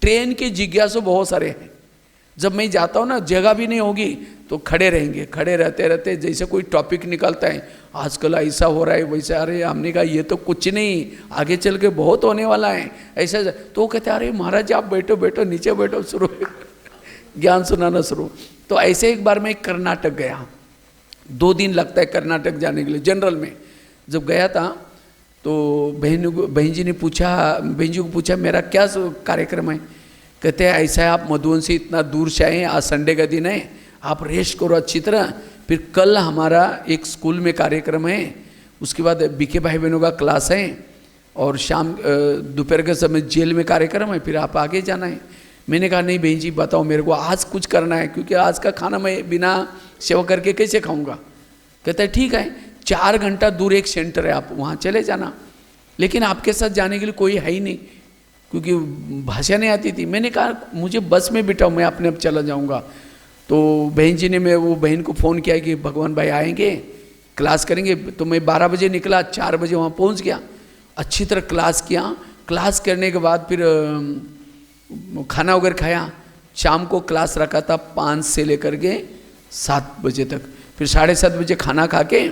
ट्रेन के जिज्ञासु बहुत सारे हैं। जब मैं जाता हूँ ना, जगह भी नहीं होगी तो खड़े रहेंगे, खड़े रहते रहते जैसे कोई टॉपिक निकलता है, आजकल ऐसा हो रहा है वैसा, अरे हमने कहा ये तो कुछ नहीं, आगे चल के बहुत होने वाला है ऐसा। तो वो कहते अरे महाराज आप बैठो बैठो, नीचे बैठो, शुरू ज्ञान सुनाना शुरू। तो ऐसे एक बार मैं कर्नाटक गया, 2 दिन लगता है कर्नाटक जाने के लिए जनरल में। जब गया था तो बहन जी को पूछा मेरा क्या कार्यक्रम है। कहते हैं ऐसा है, आप मधुबन से इतना दूर से आए, आज संडे का दिन है, आप रेस्ट करो अच्छी तरह, फिर कल हमारा एक स्कूल में कार्यक्रम है, उसके बाद बीके भाई बहनों का क्लास है, और शाम दोपहर के समय जेल में कार्यक्रम है, फिर आप आगे जाना है। मैंने कहा नहीं बहन जी बताओ मेरे को, आज कुछ करना है, क्योंकि आज का खाना मैं बिना सेवा करके कैसे खाऊंगा। कहता है ठीक है, 4 घंटा दूर एक सेंटर है, आप वहाँ चले जाना, लेकिन आपके साथ जाने के लिए कोई है ही नहीं, क्योंकि भाषा नहीं आती थी। मैंने कहा मुझे बस में बिठाओ, मैं अपने आप चला जाऊँगा। तो बहन जी ने, मैं वो बहन को फ़ोन किया कि भगवान भाई आएंगे, क्लास करेंगे। तो मैं 12 बजे निकला, 4 बजे वहाँ पहुँच गया, अच्छी तरह क्लास किया। क्लास करने के बाद फिर खाना वगैरह खाया। शाम को क्लास रखा था 5 से लेकर के 7 बजे तक, फिर 7:30 बजे खाना खा के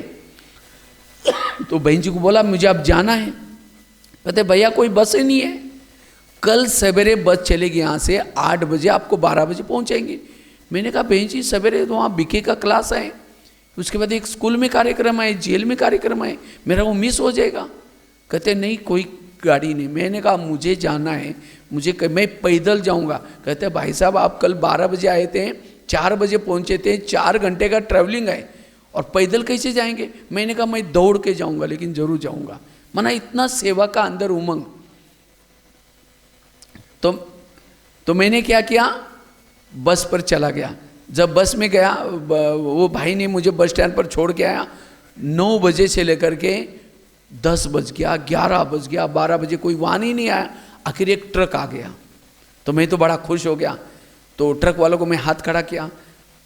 तो बहन जी को बोला मुझे अब जाना है। कहते भैया कोई बस ही नहीं है, कल सवेरे बस चलेगी यहाँ से 8 बजे, आपको 12 बजे पहुँचाएंगे। मैंने कहा बहन जी सवेरे तो वहाँ बीके का क्लास है, उसके बाद एक स्कूल में कार्यक्रम है, जेल में कार्यक्रम है, मेरा वो मिस हो जाएगा। कहते नहीं कोई गाड़ी नहीं। मैंने कहा मुझे जाना है, मैं पैदल जाऊँगा। कहते भाई साहब आप कल 12 बजे आए थे, 4 बजे पहुँचे थे, 4 घंटे का ट्रैवलिंग है, और पैदल कैसे जाएंगे। मैंने कहा मैं दौड़ के जाऊँगा, लेकिन ज़रूर जाऊँगा। माना इतना सेवा का अंदर उमंग। तो मैंने क्या किया, बस पर चला गया। जब बस में गया, वो भाई ने मुझे बस स्टैंड पर छोड़ के आया। 9 बजे से लेकर के 10 बज गया, 11 बज गया, 12 बजे कोई वाहन ही नहीं आया। आखिर एक ट्रक आ गया, तो मैं तो बड़ा खुश हो गया। तो ट्रक वालों को मैं हाथ खड़ा किया,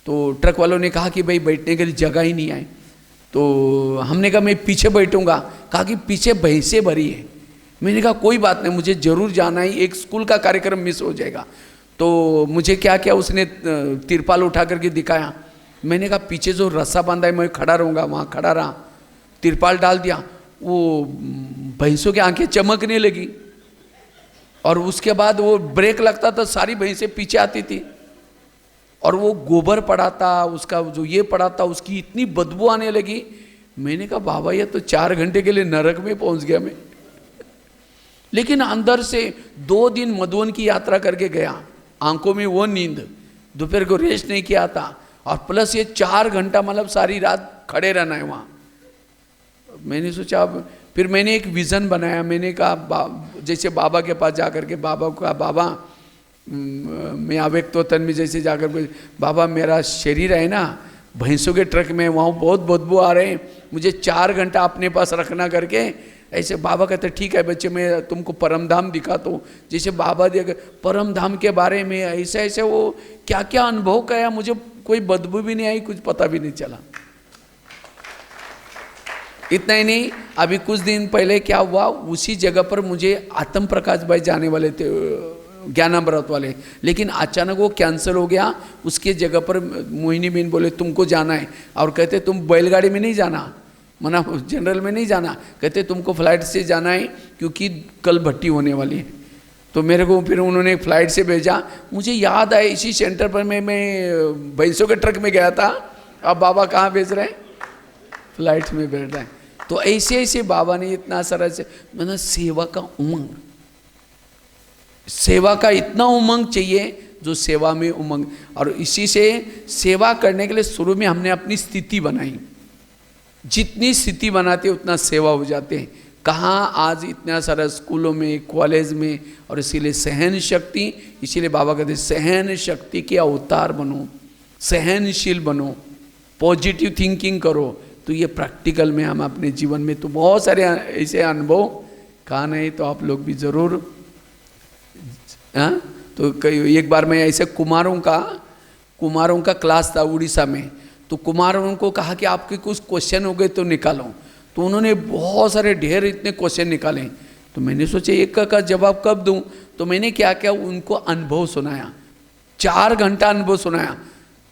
तो ट्रक वालों ने कहा कि भाई बैठने के लिए जगह ही नहीं है। तो हमने कहा मैं पीछे बैठूंगा। कहा कि पीछे भैंसें भरी है। मैंने कहा कोई बात नहीं, मुझे ज़रूर जाना है, एक स्कूल का कार्यक्रम मिस हो जाएगा। तो मुझे क्या किया, उसने तिरपाल उठा करके दिखाया। मैंने कहा पीछे जो रस्सा बांधा है मैं खड़ा रहूँगा, वहाँ खड़ा रहा, तिरपाल डाल दिया। वो भैंसों की आंखें चमकने लगी, और उसके बाद वो ब्रेक लगता था, सारी भैंसें पीछे आती थी, और वो गोबर पड़ा था, उसका जो ये पड़ा था, उसकी इतनी बदबू आने लगी। मैंने कहा बाबा ये तो 4 घंटे के लिए नरक में पहुंच गया मैं। लेकिन अंदर से 2 दिन मधुबन की यात्रा करके गया, आंखों में वो नींद, दोपहर को रेस्ट नहीं किया था, और प्लस ये 4 घंटा मतलब सारी रात खड़े रहना है वहाँ। मैंने सोचा, फिर मैंने एक विज़न बनाया। मैंने कहा जैसे बाबा के पास जाकर के बाबा को कहा बाबा मैं अव्यक्त तन में जैसे जाकर के, बाबा मेरा शरीर है ना भैंसों के ट्रक में, वहाँ बहुत बदबू आ रहे हैं, मुझे 4 घंटा अपने पास रखना करके। ऐसे बाबा कहते ठीक है बच्चे, मैं तुमको परम धाम दिखाता हूँ। जैसे बाबा देख परम धाम के बारे में ऐसे ऐसे वो क्या क्या अनुभव किया, मुझे कोई बदबू भी नहीं आई, कुछ पता भी नहीं चला। इतना ही नहीं, अभी कुछ दिन पहले क्या हुआ, उसी जगह पर मुझे आत्म प्रकाश भाई जाने वाले थे ज्ञानामृत वाले, लेकिन अचानक वो कैंसिल हो गया। उसके जगह पर मोहिनी बहन बोले तुमको जाना है, और कहते तुम बैलगाड़ी में नहीं जाना, मना जनरल में नहीं जाना, कहते तुमको फ्लाइट से जाना है क्योंकि कल भट्टी होने वाली है। तो मेरे को फिर उन्होंने फ्लाइट से भेजा। मुझे याद आया इसी सेंटर पर मैं भैंसों के ट्रक में गया था, अब बाबा कहाँ भेज रहे हैं, फ्लाइट में बैठ रहे हैं। तो ऐसे ऐसे बाबा ने इतना सारा से मतलब सेवा का उमंग, सेवा का इतना उमंग चाहिए जो सेवा में उमंग, और इसी से सेवा करने के लिए शुरू में हमने अपनी स्थिति बनाई, जितनी स्थिति बनाते उतना सेवा हो जाते हैं। कहाँ आज इतना सारा स्कूलों में कॉलेज में, और इसीलिए सहन शक्ति, इसीलिए बाबा कहते सहन शक्ति के अवतार बनो, सहनशील बनो, पॉजिटिव थिंकिंग करो। तो ये प्रैक्टिकल में हम अपने जीवन में तो बहुत सारे ऐसे अनुभव कहा नहीं, तो आप लोग भी ज़रूर। हाँ, तो कई एक बार मैं ऐसे कुमारों का क्लास था उड़ीसा में, तो कुमारों को कहा कि आपके कुछ क्वेश्चन हो गए तो निकालो। तो उन्होंने बहुत सारे ढेर इतने क्वेश्चन निकाले। तो मैंने सोचा एक का जवाब कब दूं, तो मैंने क्या किया, उनको अनुभव सुनाया, 4 घंटा अनुभव सुनाया।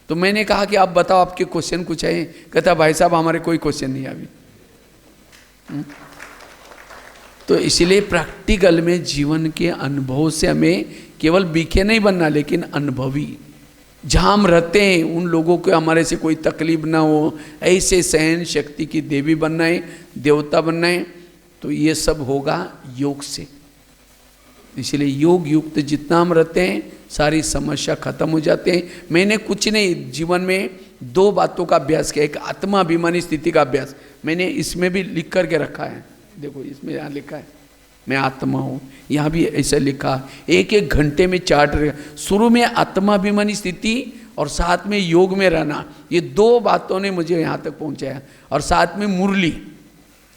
तो मैंने कहा कि आप बताओ आपके क्वेश्चन कुछ है। कहता भाई साहब हमारे कोई क्वेश्चन नहीं अभी। तो इसलिए प्रैक्टिकल में जीवन के अनुभव से हमें केवल बीखे नहीं बनना, लेकिन अनुभवी, जहाँ हम रहते हैं उन लोगों को हमारे से कोई तकलीफ ना हो, ऐसे सहन शक्ति की देवी बनना है, देवता बनना है। तो ये सब होगा योग से। इसलिए योग युक्त जितना हम रहते हैं सारी समस्या खत्म हो जाते हैं। मैंने कुछ नहीं, जीवन में 2 बातों का अभ्यास किया। एक आत्माभिमानी स्थिति का अभ्यास मैंने इसमें भी लिख करके रखा है, देखो इसमें यहाँ लिखा है मैं आत्मा हूँ, यहाँ भी ऐसा लिखा। 1-1 घंटे में चार्ट, शुरू में आत्माभिमानी स्थिति और साथ में योग में रहना, ये 2 बातों ने मुझे यहाँ तक पहुँचाया। और साथ में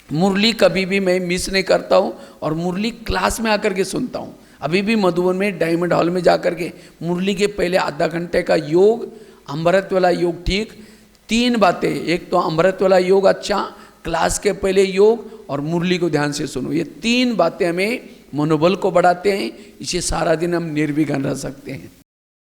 मुरली कभी भी मैं मिस नहीं करता हूँ, और मुरली क्लास में आकर के सुनता हूँ। अभी भी मधुबन में डायमंड हॉल में जाकर के मुरली के पहले आधा घंटे का योग, अमृत वाला योग, ठीक 3 बातें, एक तो अमृत वाला योग अच्छा, क्लास के पहले योग और मुरली को ध्यान से सुनो। ये 3 बातें हमें मनोबल को बढ़ाते हैं, इसे सारा दिन हम निर्विघ्न रह सकते हैं।